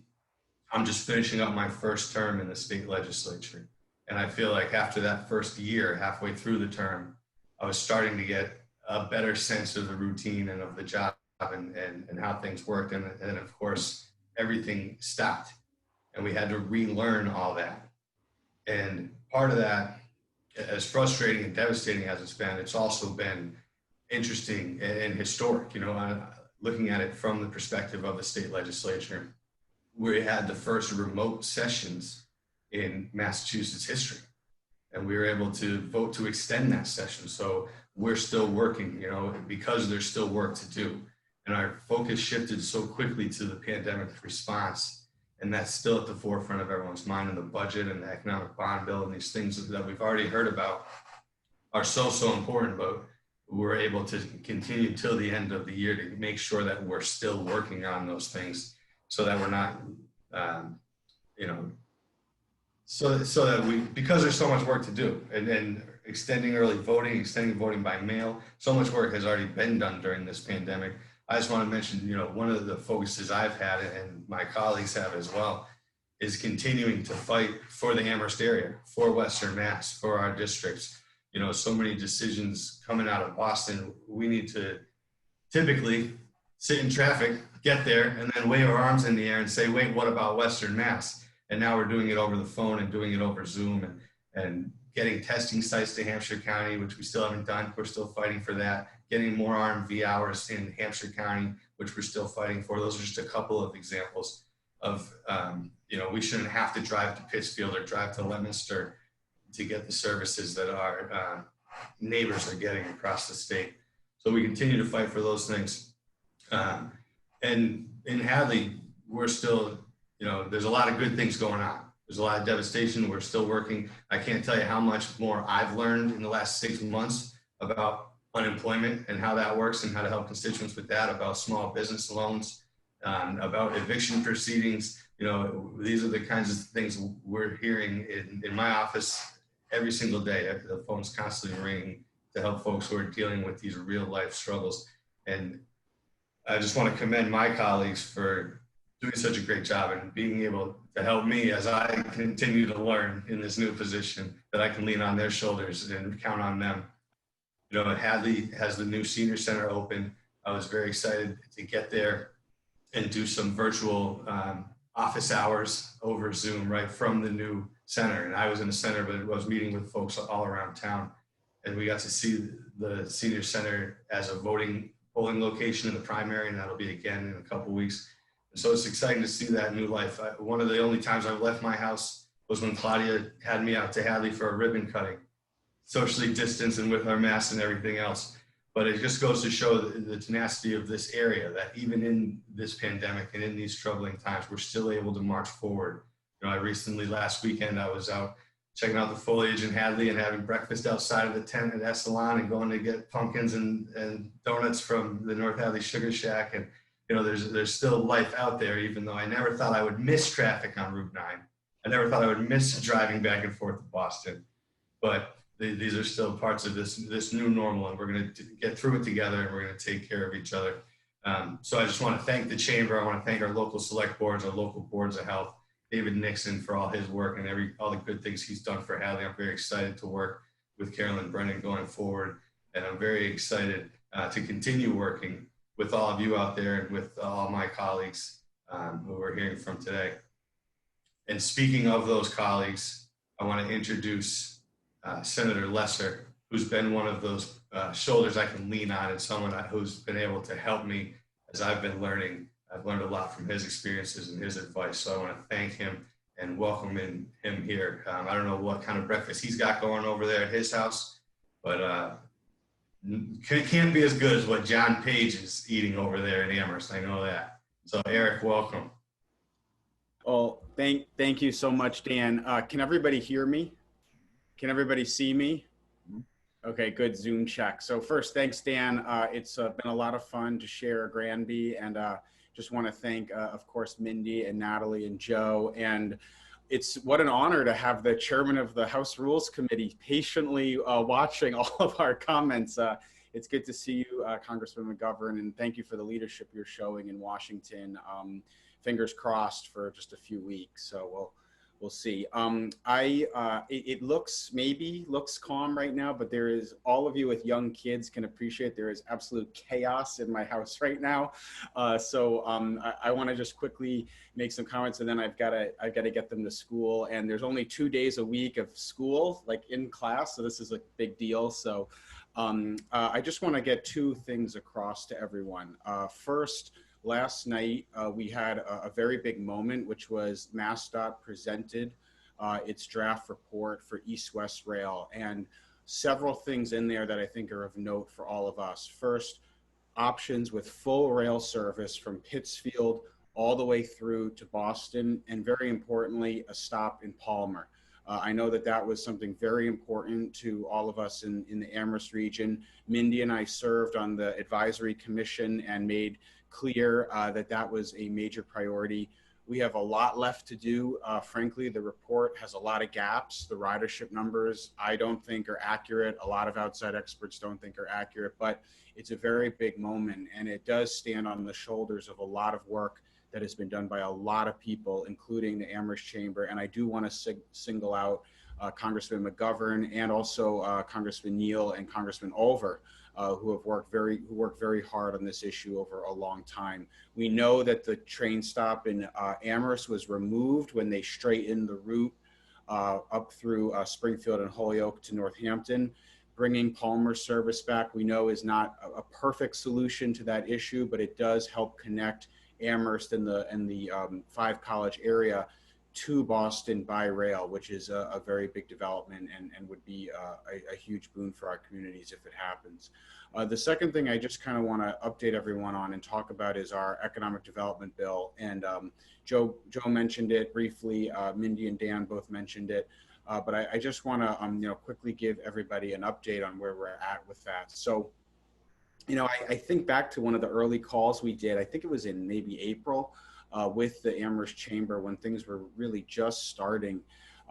I'm just finishing up my first term in the state legislature. And I feel like after that first year, halfway through the term, I was starting to get a better sense of the routine and of the job and how things worked. And of course, everything stopped and we had to relearn all that. And part of that, as frustrating and devastating as it's been, it's also been interesting and historic, you know, looking at it from the perspective of the state legislature. We had the first remote sessions in Massachusetts history, and we were able to vote to extend that session. So we're still working, you know, because there's still work to do. And our focus shifted so quickly to the pandemic response. And that's still at the forefront of everyone's mind, and the budget and the economic bond bill and these things that we've already heard about are so important, but we're able to continue till the end of the year to make sure that we're still working on those things, so that we're not, you know, so that we, because there's so much work to do, and then extending early voting, extending voting by mail, so much work has already been done during this pandemic. I just want to mention, you know, one of the focuses I've had, and my colleagues have as well, is continuing to fight for the Amherst area, for Western Mass, for our districts. You know, so many decisions coming out of Boston, we need to typically sit in traffic, get there, and then wave our arms in the air and say, wait, what about Western Mass? And now we're doing it over the phone and doing it over Zoom, and getting testing sites to Hampshire County, which we still haven't done. We're still fighting for that. Getting more RMV hours in Hampshire County, which we're still fighting for. Those are just a couple of examples of, you know, we shouldn't have to drive to Pittsfield or drive to Leominster to get the services that our neighbors are getting across the state. So we continue to fight for those things. And in Hadley, we're still, you know, there's a lot of good things going on. There's a lot of devastation. We're still working. I can't tell you how much more I've learned in the last 6 months about unemployment and how that works and how to help constituents with that, about small business loans, about eviction proceedings. You know, these are the kinds of things we're hearing in my office every single day. The phone's constantly ringing to help folks who are dealing with these real life struggles. And I just want to commend my colleagues for doing such a great job and being able to help me as I continue to learn in this new position, that I can lean on their shoulders and count on them. You know, Hadley has the new senior center open. I was very excited to get there and do some virtual office hours over Zoom right from the new center. And I was in the center, but I was meeting with folks all around town. And we got to see the senior center as a polling location in the primary, and that'll be again in a couple of weeks. So it's exciting to see that new life. One of the only times I've left my house was when Claudia had me out to Hadley for a ribbon cutting, socially distanced and with our masks and everything else. But it just goes to show the tenacity of this area, that even in this pandemic and in these troubling times, we're still able to march forward. You know, I recently, last weekend, I was out checking out the foliage in Hadley and having breakfast outside of the tent at Essalon and going to get pumpkins and donuts from the North Hadley Sugar Shack. And, you know, there's still life out there, even though I never thought I would miss traffic on Route 9. I never thought I would miss driving back and forth to Boston. But these are still parts of this new normal, and we're going to get through it together, and we're going to take care of each other. So I just want to thank the chamber. I want to thank our local select boards, our local boards of health, David Nixon for all his work and all the good things he's done for Hadley. I'm very excited to work with Carolyn Brennan going forward, and I'm very excited to continue working with all of you out there and with all my colleagues who we're hearing from today. And speaking of those colleagues, I want to introduce Senator Lesser, who's been one of those shoulders I can lean on, and someone who's been able to help me as I've been learning. I've learned a lot from his experiences and his advice. So I want to thank him and welcome him here. I don't know what kind of breakfast he's got going over there at his house, but it can't be as good as what John Page is eating over there in Amherst. I know that. So Eric, welcome. Well, thank you so much, Dan. Can everybody hear me? Can everybody see me? Okay, good Zoom check. So first, thanks, Dan. It's been a lot of fun to share Granby, and just want to thank, of course, Mindy and Natalie and Jo. And it's what an honor to have the chairman of the House Rules Committee patiently watching all of our comments. It's good to see you, Congressman McGovern, and thank you for the leadership you're showing in Washington. Fingers crossed for just a few weeks. So we'll see. It looks calm right now, but there is, all of you with young kids can appreciate there is absolute chaos in my house right now. So I want to just quickly make some comments, and then I've got to get them to school. And there's only 2 days a week of school, like in class. So this is a big deal. So I just want to get two things across to everyone. First, last night, we had a very big moment, which was MassDOT presented its draft report for East-West Rail, and several things in there that I think are of note for all of us. First, options with full rail service from Pittsfield all the way through to Boston, and very importantly, a stop in Palmer. I know that was something very important to all of us in the Amherst region. Mindy and I served on the advisory commission and made clear that was a major priority. We have a lot left to do. Frankly, the report has a lot of gaps. The ridership numbers, I don't think are accurate. A lot of outside experts don't think are accurate, but it's a very big moment, and it does stand on the shoulders of a lot of work that has been done by a lot of people, including the Amherst Chamber. And I do want to single out Congressman McGovern and also Congressman Neal and Congressman Olver, who worked very hard on this issue over a long time. We know that the train stop in Amherst was removed when they straightened the route up through Springfield and Holyoke to Northampton. Bringing Palmer service back, we know, is not a perfect solution to that issue, but it does help connect Amherst and the Five College area to Boston by rail, which is a very big development and would be a huge boon for our communities if it happens. The second thing I just kind of want to update everyone on and talk about is our economic development bill. And Jo mentioned it briefly, Mindy and Dan both mentioned it, but I just want to quickly give everybody an update on where we're at with that. So, I think back to one of the early calls we did, I think it was in maybe April, with the Amherst Chamber when things were really just starting.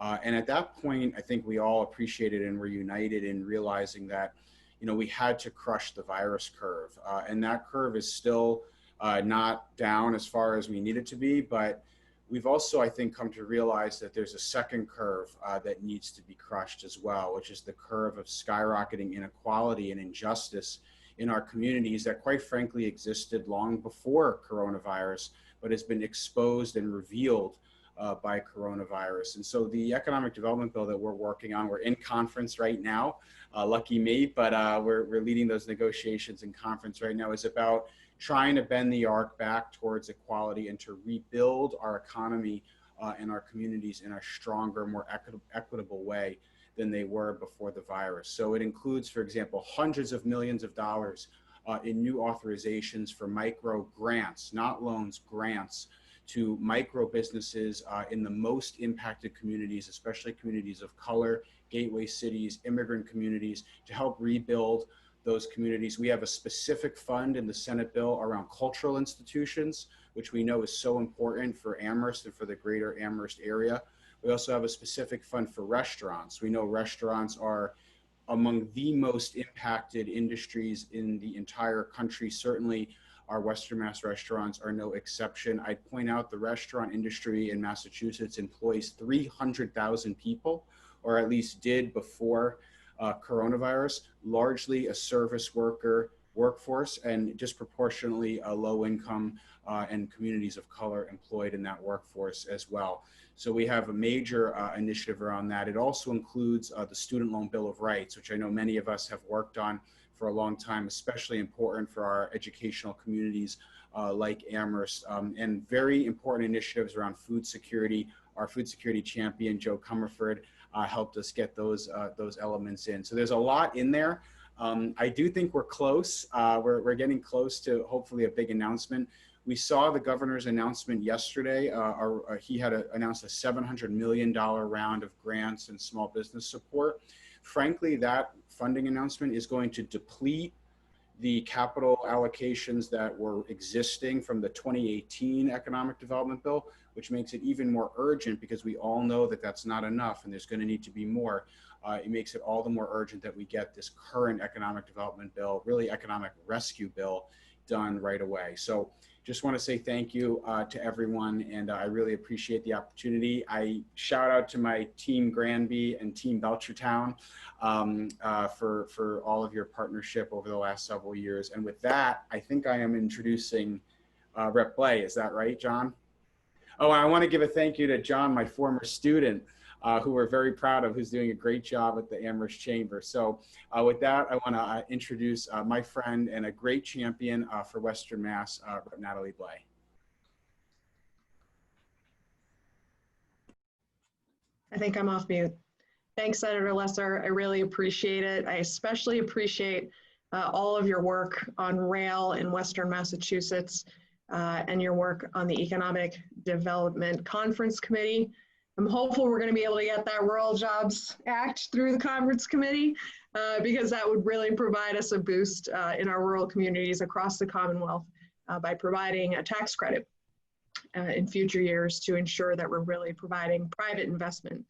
And at that point, I think we all appreciated and were united in realizing that, we had to crush the virus curve. And that curve is still not down as far as we need it to be, but we've also, I think, come to realize that there's a second curve that needs to be crushed as well, which is the curve of skyrocketing inequality and injustice in our communities that quite frankly existed long before coronavirus, but has been exposed and revealed by coronavirus. And so the economic development bill that we're working on, we're in conference right now, lucky me, but we're leading those negotiations in conference right now, is about trying to bend the arc back towards equality and to rebuild our economy and our communities in a stronger, more equitable way than they were before the virus. So it includes, for example, hundreds of millions of dollars in new authorizations for micro grants, not loans, grants, to micro businesses in the most impacted communities, especially communities of color, gateway cities, immigrant communities, to help rebuild those communities. We have a specific fund in the Senate bill around cultural institutions, which we know is so important for Amherst and for the greater Amherst area. We also have a specific fund for restaurants. We know restaurants are among the most impacted industries in the entire country. Certainly our Western Mass restaurants are no exception. I'd point out the restaurant industry in Massachusetts employs 300,000 people, or at least did before coronavirus, largely a service worker workforce and disproportionately a low income and communities of color employed in that workforce as well. So we have a major initiative around that. It also includes the Student Loan Bill of Rights, which I know many of us have worked on for a long time, especially important for our educational communities like Amherst, and very important initiatives around food security. Our food security champion, Jo Comerford, helped us get those elements in. So there's a lot in there. I do think we're close. We're getting close to hopefully a big announcement. We saw the governor's announcement yesterday. He had announced a $700 million round of grants and small business support. Frankly, that funding announcement is going to deplete the capital allocations that were existing from the 2018 economic development bill, which makes it even more urgent because we all know that that's not enough and there's going to need to be more. It makes it all the more urgent that we get this current economic development bill, really economic rescue bill, done right away. So just want to say thank you to everyone, and I really appreciate the opportunity. I shout out to my team Granby and team Belchertown for all of your partnership over the last several years. And with that, I think I am introducing Rep. Blais. Is that right, John? Oh, I want to give a thank you to John, my former student, who we're very proud of, who's doing a great job at the Amherst Chamber. So with that, I want to introduce my friend and a great champion for Western Mass, Rep. Natalie Blais. I think I'm off mute. Thanks, Senator Lesser. I really appreciate it. I especially appreciate all of your work on rail in Western Massachusetts and your work on the Economic Development Conference Committee. I'm hopeful we're going to be able to get that Rural Jobs Act through the Conference Committee because that would really provide us a boost in our rural communities across the Commonwealth by providing a tax credit in future years to ensure that we're really providing private investment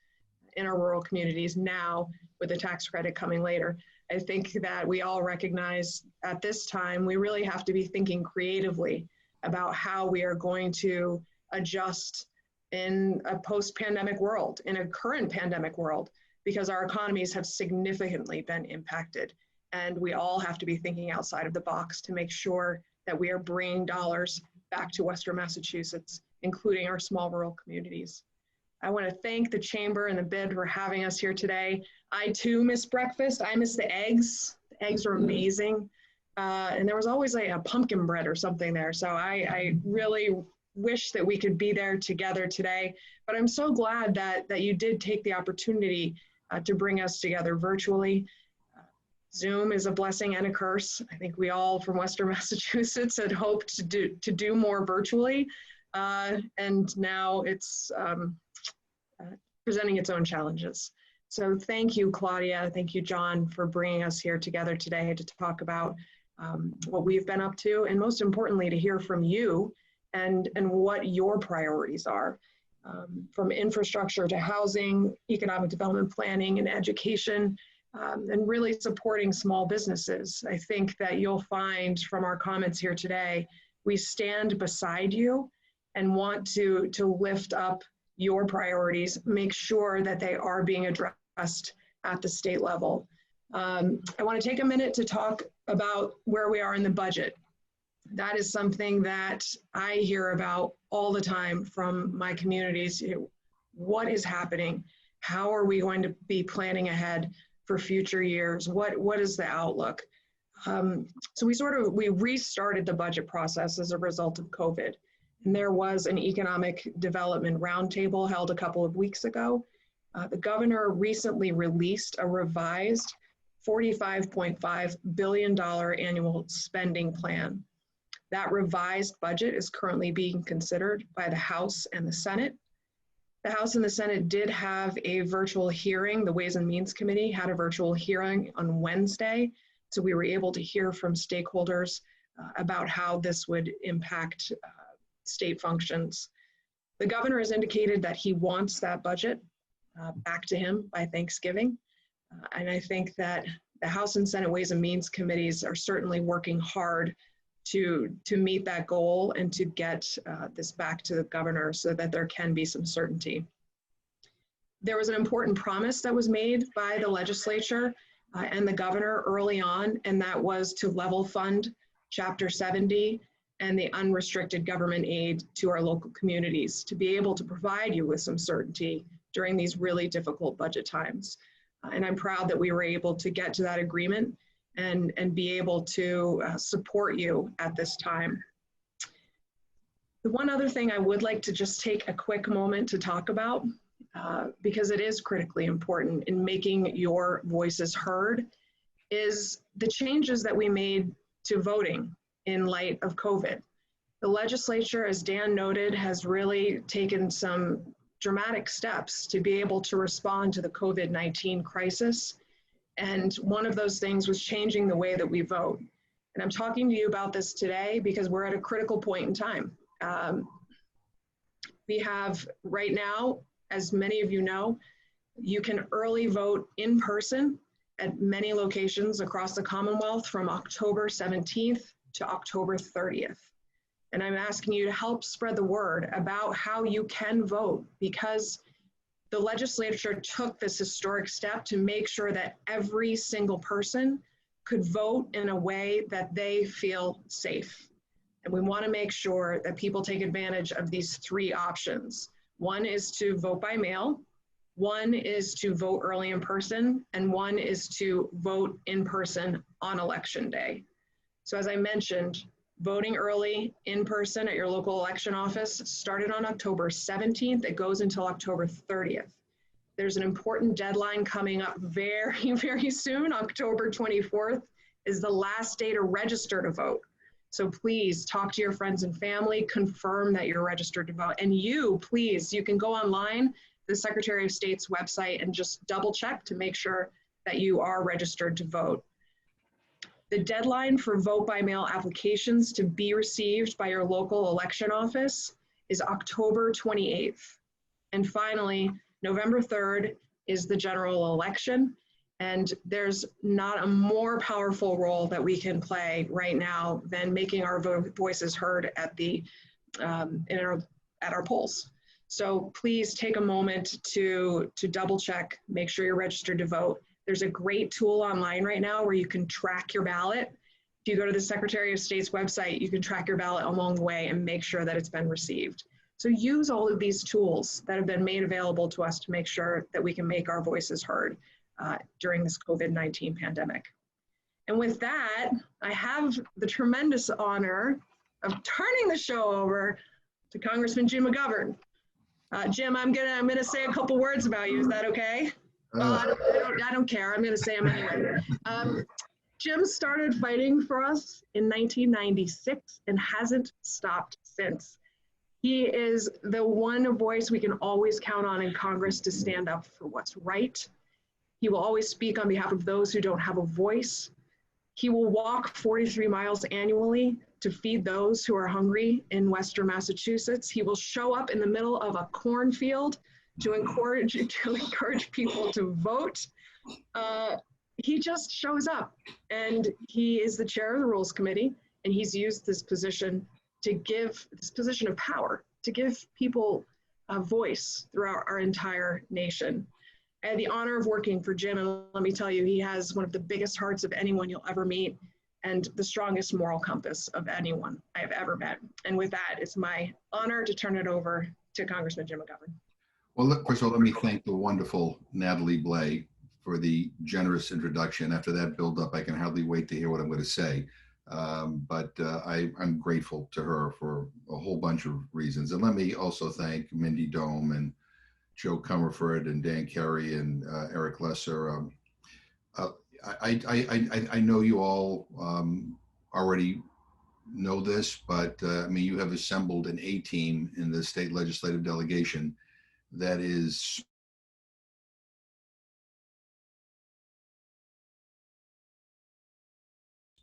in our rural communities now with the tax credit coming later. I think that we all recognize at this time we really have to be thinking creatively about how we are going to adjust in a post-pandemic world, in a current pandemic world, because our economies have significantly been impacted. And we all have to be thinking outside of the box to make sure that we are bringing dollars back to Western Massachusetts, including our small rural communities. I want to thank the Chamber and the BID for having us here today. I too miss breakfast. I miss the eggs. The eggs are amazing. And there was always a pumpkin bread or something there. So I really wish that we could be there together today, but I'm so glad that you did take the opportunity to bring us together virtually. Zoom is a blessing and a curse. I think we all from Western Massachusetts had hoped to do more virtually, and now it's presenting its own challenges. So thank you, Claudia. Thank you, John, for bringing us here together today to talk about what we've been up to, and most importantly, to hear from you and what your priorities are, from infrastructure to housing, economic development planning, and education, and really supporting small businesses. I think that you'll find from our comments here today, we stand beside you and want to lift up your priorities, make sure that they are being addressed at the state level. I want to take a minute to talk about where we are in the budget. That is something that I hear about all the time from my communities. What is happening? How are we going to be planning ahead for future years? What is the outlook? So we restarted the budget process as a result of COVID. And there was an economic development roundtable held a couple of weeks ago. The governor recently released a revised $45.5 billion annual spending plan. That revised budget is currently being considered by the House and the Senate. The House and the Senate did have a virtual hearing. The Ways and Means Committee had a virtual hearing on Wednesday. So we were able to hear from stakeholders about how this would impact state functions. The governor has indicated that he wants that budget back to him by Thanksgiving. And I think that the House and Senate Ways and Means Committees are certainly working hard to meet that goal and to get this back to the governor so that there can be some certainty. There was an important promise that was made by the legislature and the governor early on, and that was to level fund Chapter 70 and the unrestricted government aid to our local communities to be able to provide you with some certainty during these really difficult budget times. And I'm proud that we were able to get to that agreement and be able to support you at this time. The one other thing I would like to just take a quick moment to talk about, because it is critically important in making your voices heard, is the changes that we made to voting in light of COVID. The legislature, as Dan noted, has really taken some dramatic steps to be able to respond to the COVID-19 crisis. And one of those things was changing the way that we vote. And I'm talking to you about this today because we're at a critical point in time. We have right now, as many of you know, you can early vote in person at many locations across the Commonwealth from October 17th to October 30th. And I'm asking you to help spread the word about how you can vote, because the legislature took this historic step to make sure that every single person could vote in a way that they feel safe. And we want to make sure that people take advantage of these three options. One is to vote by mail, one is to vote early in person, and one is to vote in person on Election Day. So as I mentioned, voting early in person at your local election office started on October 17th. It goes until October 30th. There's an important deadline coming up very, very soon. October 24th is the last day to register to vote. So please talk to your friends and family, confirm that you're registered to vote. And you, please, you can go online, the Secretary of State's website, and just double check to make sure that you are registered to vote. The deadline for vote by mail applications to be received by your local election office is October 28th. And finally, November 3rd is the general election. And there's not a more powerful role that we can play right now than making our voices heard at our polls. So please take a moment to double check, make sure you're registered to vote. There's a great tool online right now where you can track your ballot. If you go to the Secretary of State's website, you can track your ballot along the way and make sure that it's been received. So use all of these tools that have been made available to us to make sure that we can make our voices heard during this COVID-19 pandemic. And with that, I have the tremendous honor of turning the show over to Congressman Jim McGovern. Jim, I'm gonna say a couple words about you. Is that okay? I don't care. I'm going to say them anyway. Jim started fighting for us in 1996 and hasn't stopped since. He is the one voice we can always count on in Congress to stand up for what's right. He will always speak on behalf of those who don't have a voice. He will walk 43 miles annually to feed those who are hungry in Western Massachusetts. He will show up in the middle of a cornfield to encourage people to vote. He just shows up, and he is the chair of the Rules Committee, and he's used this position to give, this position of power, to give people a voice throughout our entire nation. I had the honor of working for Jim, and let me tell you, he has one of the biggest hearts of anyone you'll ever meet, and the strongest moral compass of anyone I have ever met. And with that, it's my honor to turn it over to Congressman Jim McGovern. Well, first of all, let me thank the wonderful Natalie Blais for the generous introduction. After that build up, I can hardly wait to hear what I'm going to say. I'm grateful to her for a whole bunch of reasons. And let me also thank Mindy Domb and Jo Comerford and Dan Carey and Eric Lesser. I know you all already know this, but I mean, you have assembled an A team in the state legislative delegation that is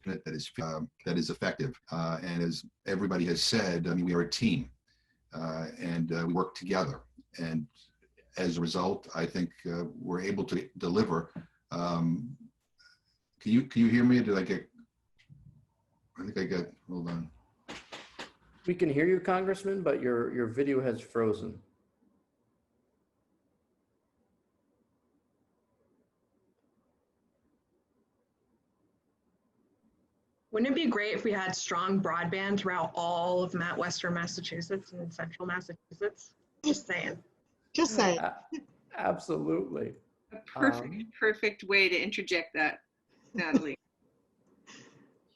that is effective. And as everybody has said, I mean, we are a team and we work together. And as a result, I think we're able to deliver. Can you hear me? Did I get? I think I got. Hold on. We can hear you, Congressman, but your video has frozen. Wouldn't it be great if we had strong broadband throughout all of Western Massachusetts and central Massachusetts? Just saying. Just saying. Absolutely. A perfect way to interject that, Natalie.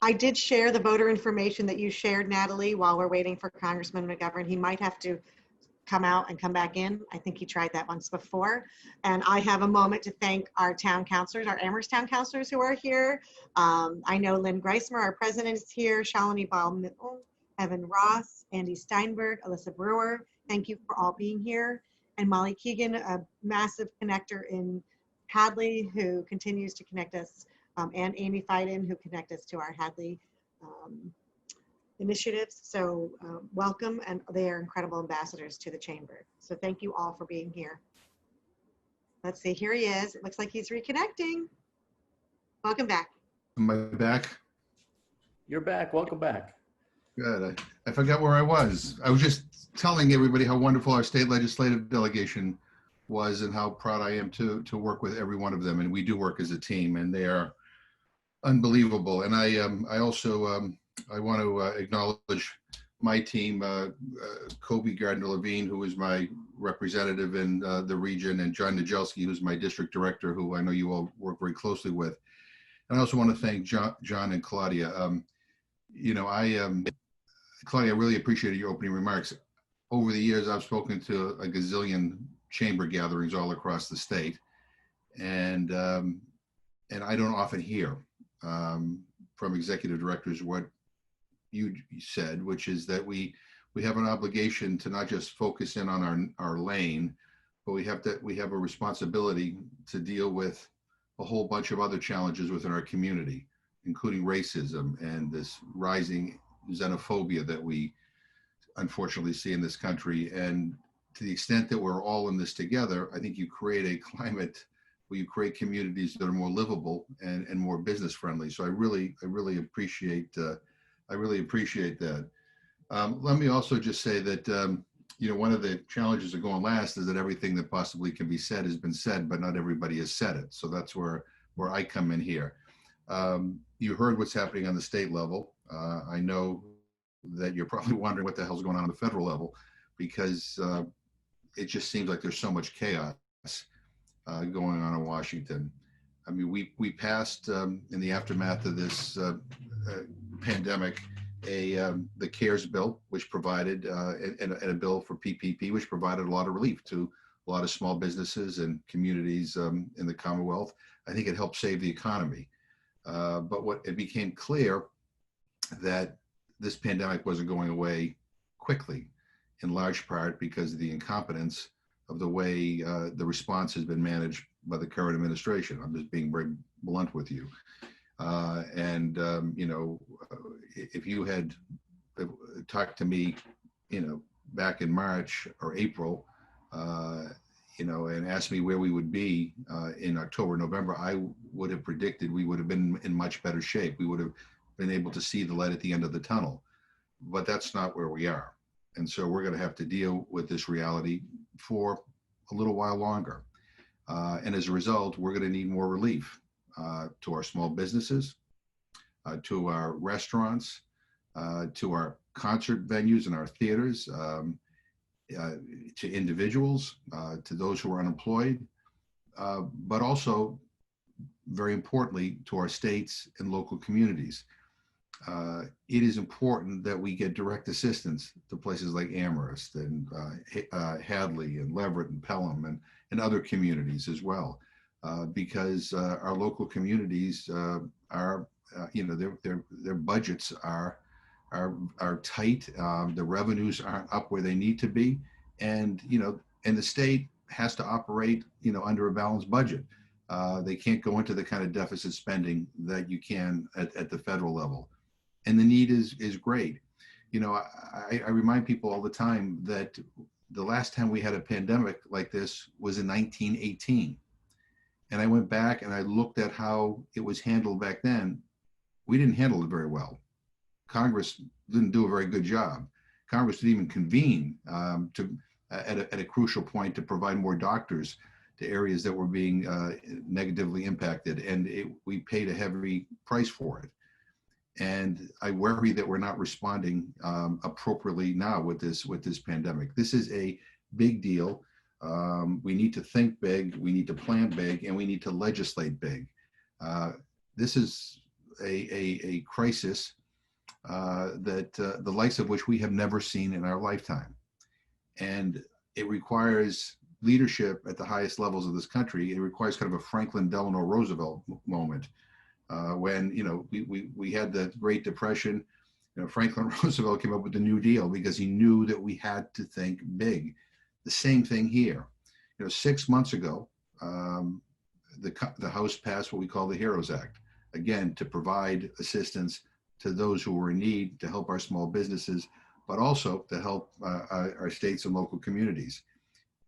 I did share the voter information that you shared, Natalie, while we're waiting for Congressman McGovern. He might have to come out and come back in. I think he tried that once before. And I have a moment to thank our town councilors, our Amherst town councilors who are here. I know Lynn Greismer, our president, is here, Shalini Ball-Mitchell, Evan Ross, Andy Steinberg, Alyssa Brewer. Thank you for all being here. And Molly Keegan, a massive connector in Hadley, who continues to connect us, and Amy Fiden, who connect us to our Hadley initiatives. So welcome, and they are incredible ambassadors to the chamber. So thank you all for being here. Let's see, here he is. It looks like he's reconnecting. Welcome back. Am I back? You're back. Welcome back. Good. I forgot where I was. I was just telling everybody how wonderful our state legislative delegation was and how proud I am to work with every one of them. And we do work as a team, and they are unbelievable. And I also I want to acknowledge my team, Kobe Gardner-Levine, who is my representative in the region, and John Najelski, who's my district director, who I know you all work very closely with. And I also want to thank John and Claudia. You know, Claudia, I really appreciated your opening remarks. Over the years, I've spoken to a gazillion chamber gatherings all across the state, and I don't often hear from executive directors what you said, which is that we have an obligation to not just focus in on our lane, but we have a responsibility to deal with a whole bunch of other challenges within our community, including racism and this rising xenophobia that we unfortunately see in this country. And to the extent that we're all in this together, I think you create a climate where you create communities that are more livable and more business friendly. So I really appreciate that. Let me also just say that you know, one of the challenges of going last is that everything that possibly can be said has been said, but not everybody has said it. So that's where I come in here. You heard what's happening on the state level. I know that you're probably wondering what the hell's going on the federal level, because it just seems like there's so much chaos going on in Washington. I mean, we passed in the aftermath of this pandemic the CARES bill, which provided and a bill for PPP, which provided a lot of relief to a lot of small businesses and communities in the Commonwealth. I think it helped save the economy. But what it became clear that this pandemic wasn't going away quickly, in large part because of the incompetence of the way the response has been managed by the current administration. I'm just being very blunt with you. You know, if you had talked to me, you know, back in March or April, you know, and asked me where we would be in October, November, I would have predicted we would have been in much better shape. We would have been able to see the light at the end of the tunnel, but that's not where we are. And so we're going to have to deal with this reality for a little while longer. And as a result, we're going to need more relief to our small businesses, to our restaurants, to our concert venues and our theaters, to individuals, to those who are unemployed, but also very importantly, to our states and local communities. It is important that we get direct assistance to places like Amherst and Hadley and Leverett and Pelham and other communities as well, because our local communities are, their budgets are tight. The revenues aren't up where they need to be, and the state has to operate under a balanced budget. They can't go into the kind of deficit spending that you can at the federal level. And the need is great. I remind people all the time that the last time we had a pandemic like this was in 1918. And I went back and I looked at how it was handled back then. We didn't handle it very well. Congress didn't do a very good job. Congress didn't even convene at a crucial point to provide more doctors to areas that were being negatively impacted. And we paid a heavy price for it. And I worry that we're not responding appropriately now with this pandemic. This is a big deal. We need to think big, we need to plan big, and we need to legislate big. This is a crisis that the likes of which we have never seen in our lifetime. And it requires leadership at the highest levels of this country. It requires kind of a Franklin Delano Roosevelt moment. When we had the Great Depression, Franklin Roosevelt came up with the New Deal because he knew that we had to think big. The same thing here. 6 months ago, the House passed what we call the HEROES Act, again to provide assistance to those who were in need, to help our small businesses, but also to help our states and local communities.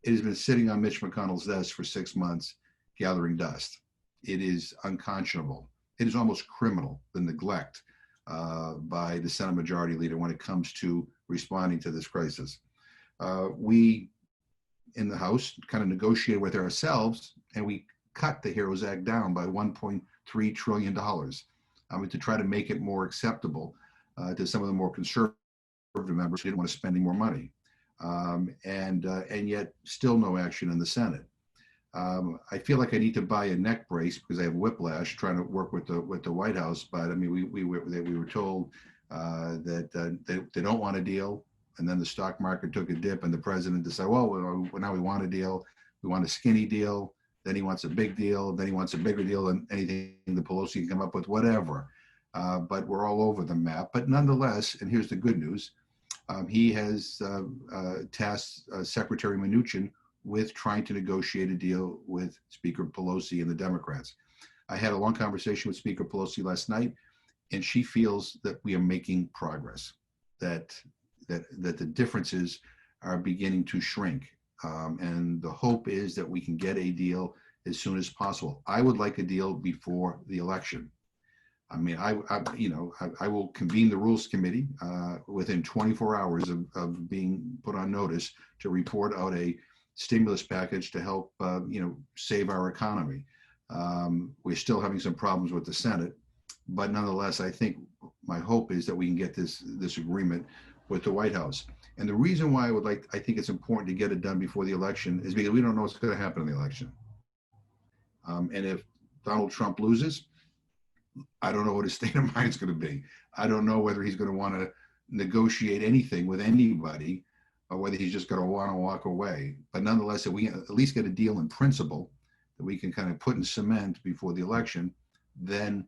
It has been sitting on Mitch McConnell's desk for 6 months, gathering dust. It is unconscionable. It is almost criminal, the neglect by the Senate Majority Leader when it comes to responding to this crisis. We, in the House, kind of negotiated with ourselves, and we cut the HEROES Act down by $1.3 trillion to try to make it more acceptable to some of the more conservative members who didn't want to spend any more money. And yet still no action in the Senate. I feel like I need to buy a neck brace because I have whiplash trying to work with the White House. But I mean, we were told that they don't want a deal, and then the stock market took a dip, and the president decided, well, now we want a deal. We want a skinny deal. Then he wants a big deal. Then he wants a bigger deal than anything the Pelosi can come up with, whatever. But we're all over the map. But nonetheless, and here's the good news, he has tasked Secretary Mnuchin with trying to negotiate a deal with Speaker Pelosi and the Democrats. I had a long conversation with Speaker Pelosi last night, and she feels that we are making progress, that the differences are beginning to shrink. And the hope is that we can get a deal as soon as possible. I would like a deal before the election. I mean, I will convene the Rules Committee within 24 hours of being put on notice to report out a stimulus package to help, save our economy. We're still having some problems with the Senate, but nonetheless, I think my hope is that we can get this agreement with the White House. And the reason why I think it's important to get it done before the election is because we don't know what's going to happen in the election. And if Donald Trump loses, I don't know what his state of mind is going to be. I don't know whether he's going to want to negotiate anything with anybody or whether he's just going to want to walk away. But nonetheless, if we at least get a deal in principle that we can kind of put in cement before the election, then,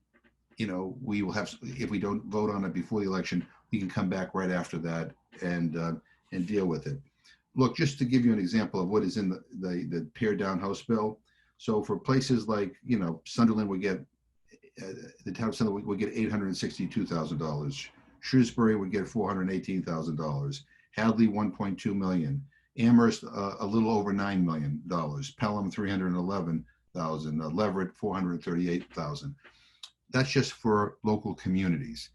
we will have, if we don't vote on it before the election, we can come back right after that and deal with it. Look, just to give you an example of what is in the pared down House bill. So for places like, Sunderland would get, the town of Sunderland would get $862,000. Shrewsbury would get $418,000. Hadley, $1.2 million. Amherst, a little over $9 million. Pelham, $311,000. Leverett, $438,000. That's just for local communities.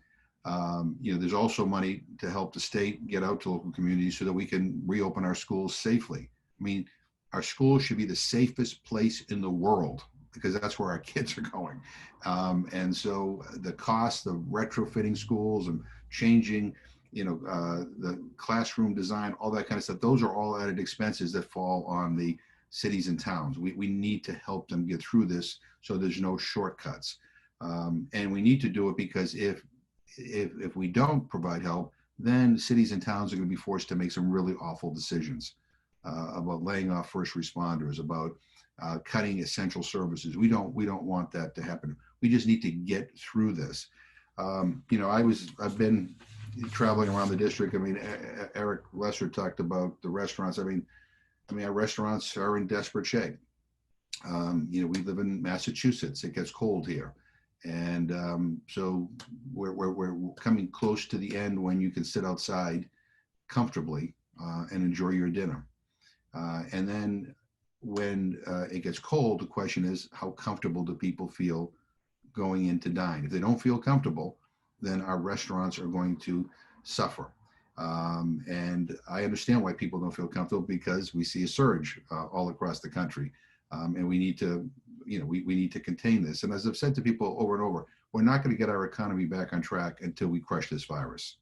There's also money to help the state get out to local communities so that we can reopen our schools safely. I mean, our schools should be the safest place in the world because that's where our kids are going. And so the cost of retrofitting schools and changing, the classroom design, all that kind of stuff, those are all added expenses that fall on the cities and towns. We need to help them get through this so there's no shortcuts. And we need to do it because if we don't provide help, then cities and towns are going to be forced to make some really awful decisions about laying off first responders, about cutting essential services. We don't want that to happen. We just need to get through this. You know, I've been traveling around the district. I mean, Eric Lesser talked about the restaurants. I mean, our restaurants are in desperate shape. You know, we live in Massachusetts. It gets cold here. And so we're coming close to the end when you can sit outside comfortably and enjoy your dinner. And then when it gets cold, the question is, how comfortable do people feel going in to dine? If they don't feel comfortable, then our restaurants are going to suffer. And I understand why people don't feel comfortable, because we see a surge all across the country. And we need to, you know, we need to contain this. And as I've said to people over and over, we're not going to get our economy back on track until we crush this virus.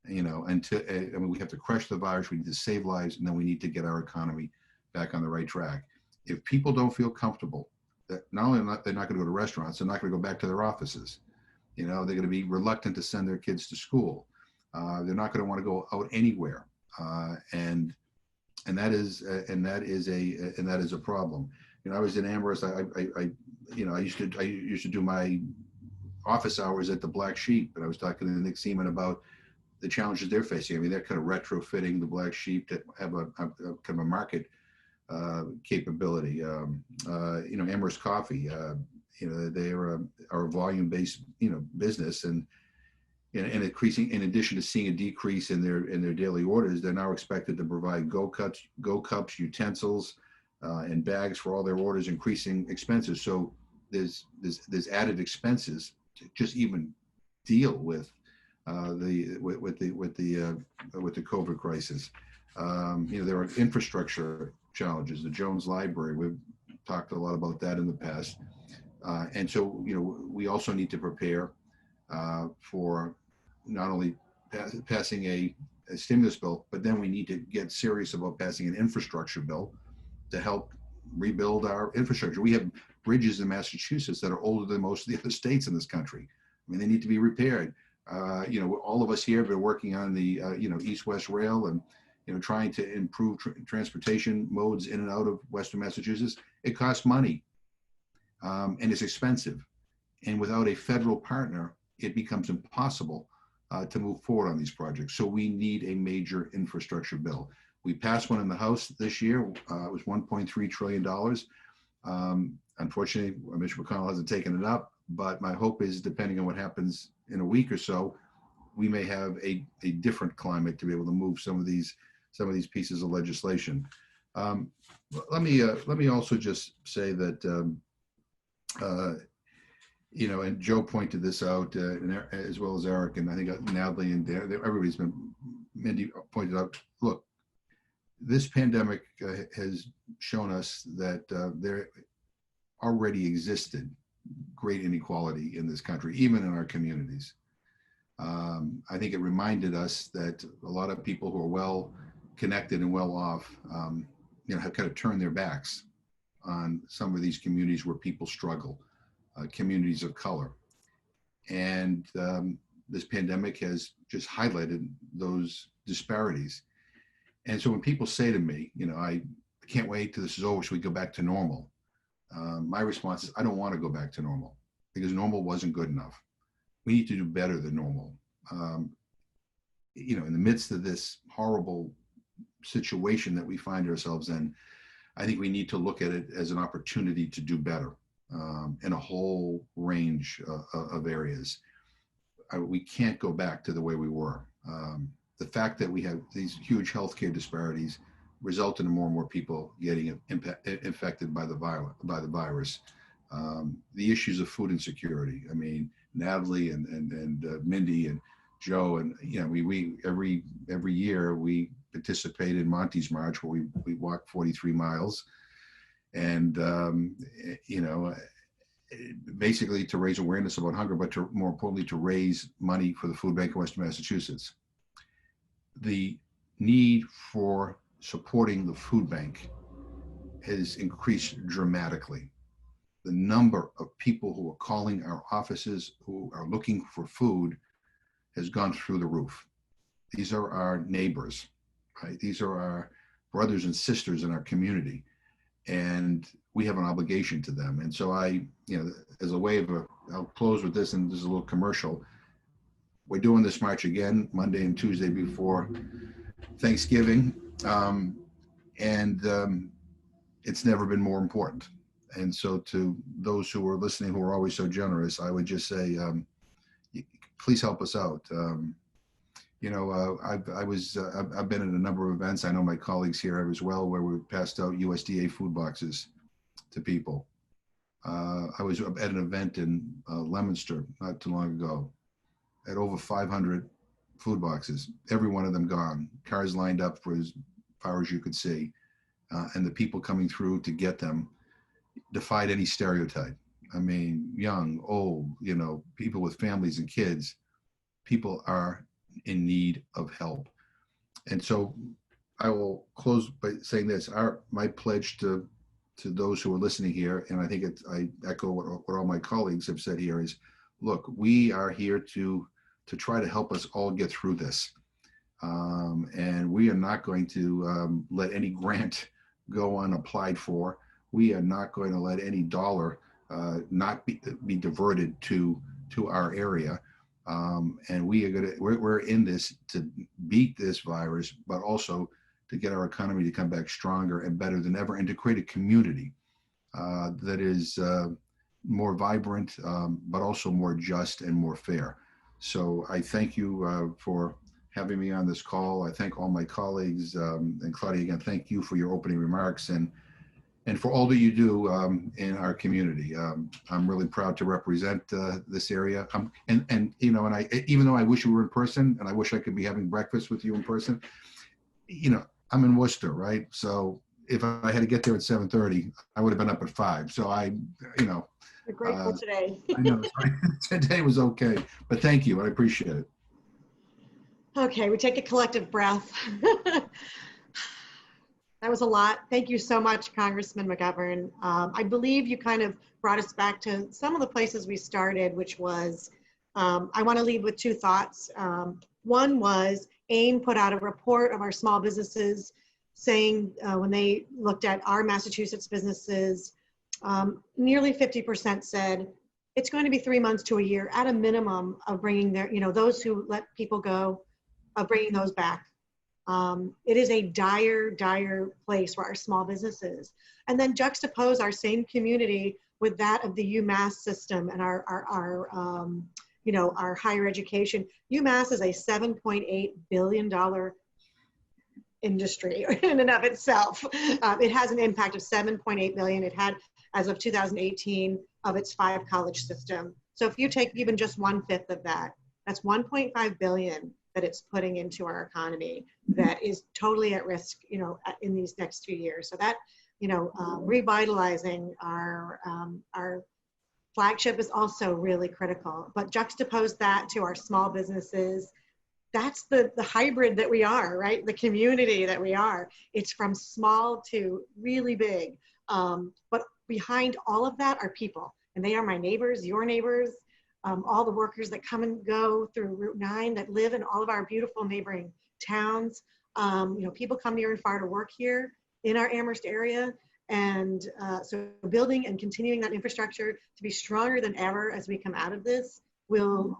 You know, I mean, we have to crush the virus, we need to save lives, and then we need to get our economy back on the right track. If people don't feel comfortable, that not only they're not going to go to restaurants, they're not going to go back to their offices. You know, they're going to be reluctant to send their kids to school. They're not going to want to go out anywhere. And that is a problem. You know, I was in Amherst. I used to do my office hours at the Black Sheep, and I was talking to Nick Seaman about the challenges they're facing. I mean, they're kind of retrofitting the Black Sheep to have a kind of a market capability. You know, Amherst Coffee. You know, they are a volume-based, you know, business, and increasing. In addition to seeing a decrease in their daily orders, they're now expected to provide go cups, utensils, and bags for all their orders, increasing expenses. So there's added expenses to just even deal with the COVID crisis. You know, there are infrastructure challenges. The Jones Library, we've talked a lot about that in the past. And so, you know, we also need to prepare for not only passing a stimulus bill, but then we need to get serious about passing an infrastructure bill to help rebuild our infrastructure. We have bridges in Massachusetts that are older than most of the other states in this country. I mean, they need to be repaired. You know, all of us here have been working on the, you know, East-West Rail and, you know, trying to improve transportation modes in and out of Western Massachusetts. It costs money and it's expensive. And without a federal partner, it becomes impossible to move forward on these projects. So we need a major infrastructure bill. We passed one in the House this year. It was $1.3 trillion. Unfortunately, Mitch McConnell hasn't taken it up, but my hope is, depending on what happens in a week or so, we may have a different climate to be able to move some of these pieces of legislation. Let me also just say that you know, and Jo pointed this out, as well as Eric, and I think Natalie and everybody's been, Mindy pointed out, look, this pandemic has shown us that there already existed great inequality in this country, even in our communities. I think it reminded us that a lot of people who are well connected and well off, you know, have kind of turned their backs on some of these communities where people struggle, communities of color. And this pandemic has just highlighted those disparities. And so when people say to me, you know, I can't wait till this is over so we go back to normal, my response is, I don't want to go back to normal, because normal wasn't good enough. We need to do better than normal. You know, in the midst of this horrible situation that we find ourselves in, I think we need to look at it as an opportunity to do better in a whole range of areas. We can't go back to the way we were. The fact that we have these huge healthcare disparities result in more and more people getting infected by the virus. The issues of food insecurity. I mean, Natalie and Mindy and Jo, and you know, we every year we participate in Monty's March, where we walk 43 miles, and you know, basically to raise awareness about hunger, but to, more importantly, to raise money for the food bank in Western Massachusetts. The need for supporting the food bank has increased dramatically. The number of people who are calling our offices who are looking for food has gone through the roof. These are our neighbors, right? These are our brothers and sisters in our community, and we have an obligation to them. And so as a way of I'll close with this, and this is a little commercial. We're doing this march again Monday and Tuesday before Thanksgiving, it's never been more important. And so to those who are listening, who are always so generous, I would just say, please help us out. I've been at a number of events. I know my colleagues here have as well, where we've passed out USDA food boxes to people. I was at an event in Leominster not too long ago, at over 500 food boxes, every one of them gone, cars lined up for as far as you could see. And the people coming through to get them defied any stereotype. I mean, young, old, people with families and kids, people are in need of help. And so I will close by saying this, my pledge to those who are listening here, and I think I echo what all my colleagues have said here, is, look, we are here to try to help us all get through this. And we are not going to let any grant go unapplied for. We are not going to let any dollar not be diverted to our area. And we're in this to beat this virus, but also to get our economy to come back stronger and better than ever, and to create a community that is more vibrant, but also more just and more fair. So I thank you for having me on this call. I thank all my colleagues, and Claudia, again, thank you for your opening remarks and for all that you do in our community. I'm really proud to represent this area. And even though I wish we were in person, and I wish I could be having breakfast with you in person, I'm in Worcester, right? So if I had to get there at 7:30, I would have been up at 5. So You're grateful today. I know today was okay, but thank you. I appreciate it. Okay, we take a collective breath. That was a lot. Thank you so much, Congressman McGovern. I believe you kind of brought us back to some of the places we started, which was, I want to lead with 2 thoughts. One was AIM put out a report of our small businesses saying when they looked at our Massachusetts businesses, nearly 50% said it's going to be 3 months to a year at a minimum of bringing their, those who let people go, of bringing those back. It is a dire, dire place for our small businesses. And then juxtapose our same community with that of the UMass system and our higher education. UMass is a $7.8 billion industry in and of itself. It has an impact of $7.8 billion. It had, as of 2018, of its 5 college system. So if you take even just 1/5 of that, that's $1.5 billion that it's putting into our economy that is totally at risk, in these next 2 years. So that, revitalizing our flagship is also really critical. But juxtapose that to our small businesses, that's the hybrid that we are, right? The community that we are. It's from small to really big. But behind all of that are people, and they are my neighbors, your neighbors, all the workers that come and go through Route 9 that live in all of our beautiful neighboring towns. People come near and far to work here in our Amherst area. And so building and continuing that infrastructure to be stronger than ever as we come out of this will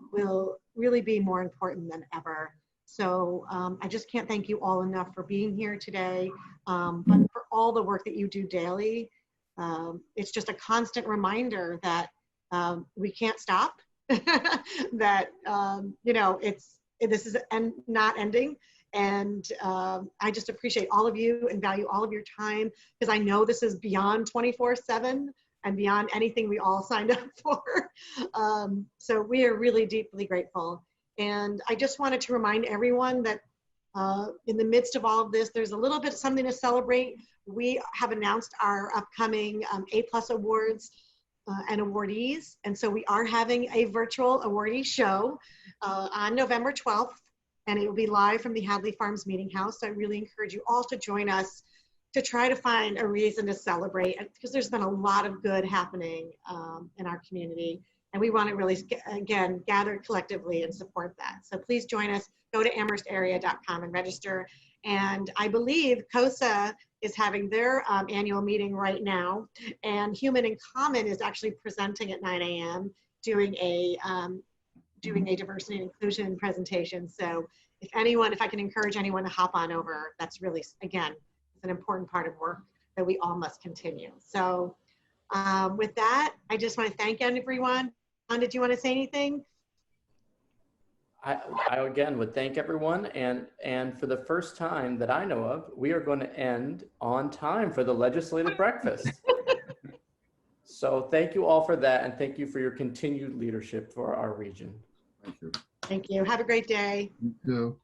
really be more important than ever. So I just can't thank you all enough for being here today, but for all the work that you do daily. It's just a constant reminder that we can't stop, that, this is not ending. And I just appreciate all of you and value all of your time, because I know this is beyond 24/7 and beyond anything we all signed up for. So we are really deeply grateful. And I just wanted to remind everyone that in the midst of all of this, there's a little bit something to celebrate. We have announced our upcoming A+ awards and awardees. And so we are having a virtual awardee show on November 12th, and it will be live from the Hadley Farms Meeting House. So I really encourage you all to join us to try to find a reason to celebrate, because there's been a lot of good happening in our community. And we want to really, again, gather collectively and support that. So please join us. Go to amherstarea.com and register. And I believe COSA is having their annual meeting right now. And Human in Common is actually presenting at 9 a.m. doing a diversity and inclusion presentation. So if I can encourage anyone to hop on over, that's really, again, it's an important part of work that we all must continue. So with that, I just want to thank everyone. Did you want to say anything? I again would thank everyone, and for the first time that I know of, we are going to end on time for the legislative breakfast. So thank you all for that, and thank you for your continued leadership for our region. Thank you. Thank you. Have a great day. You too.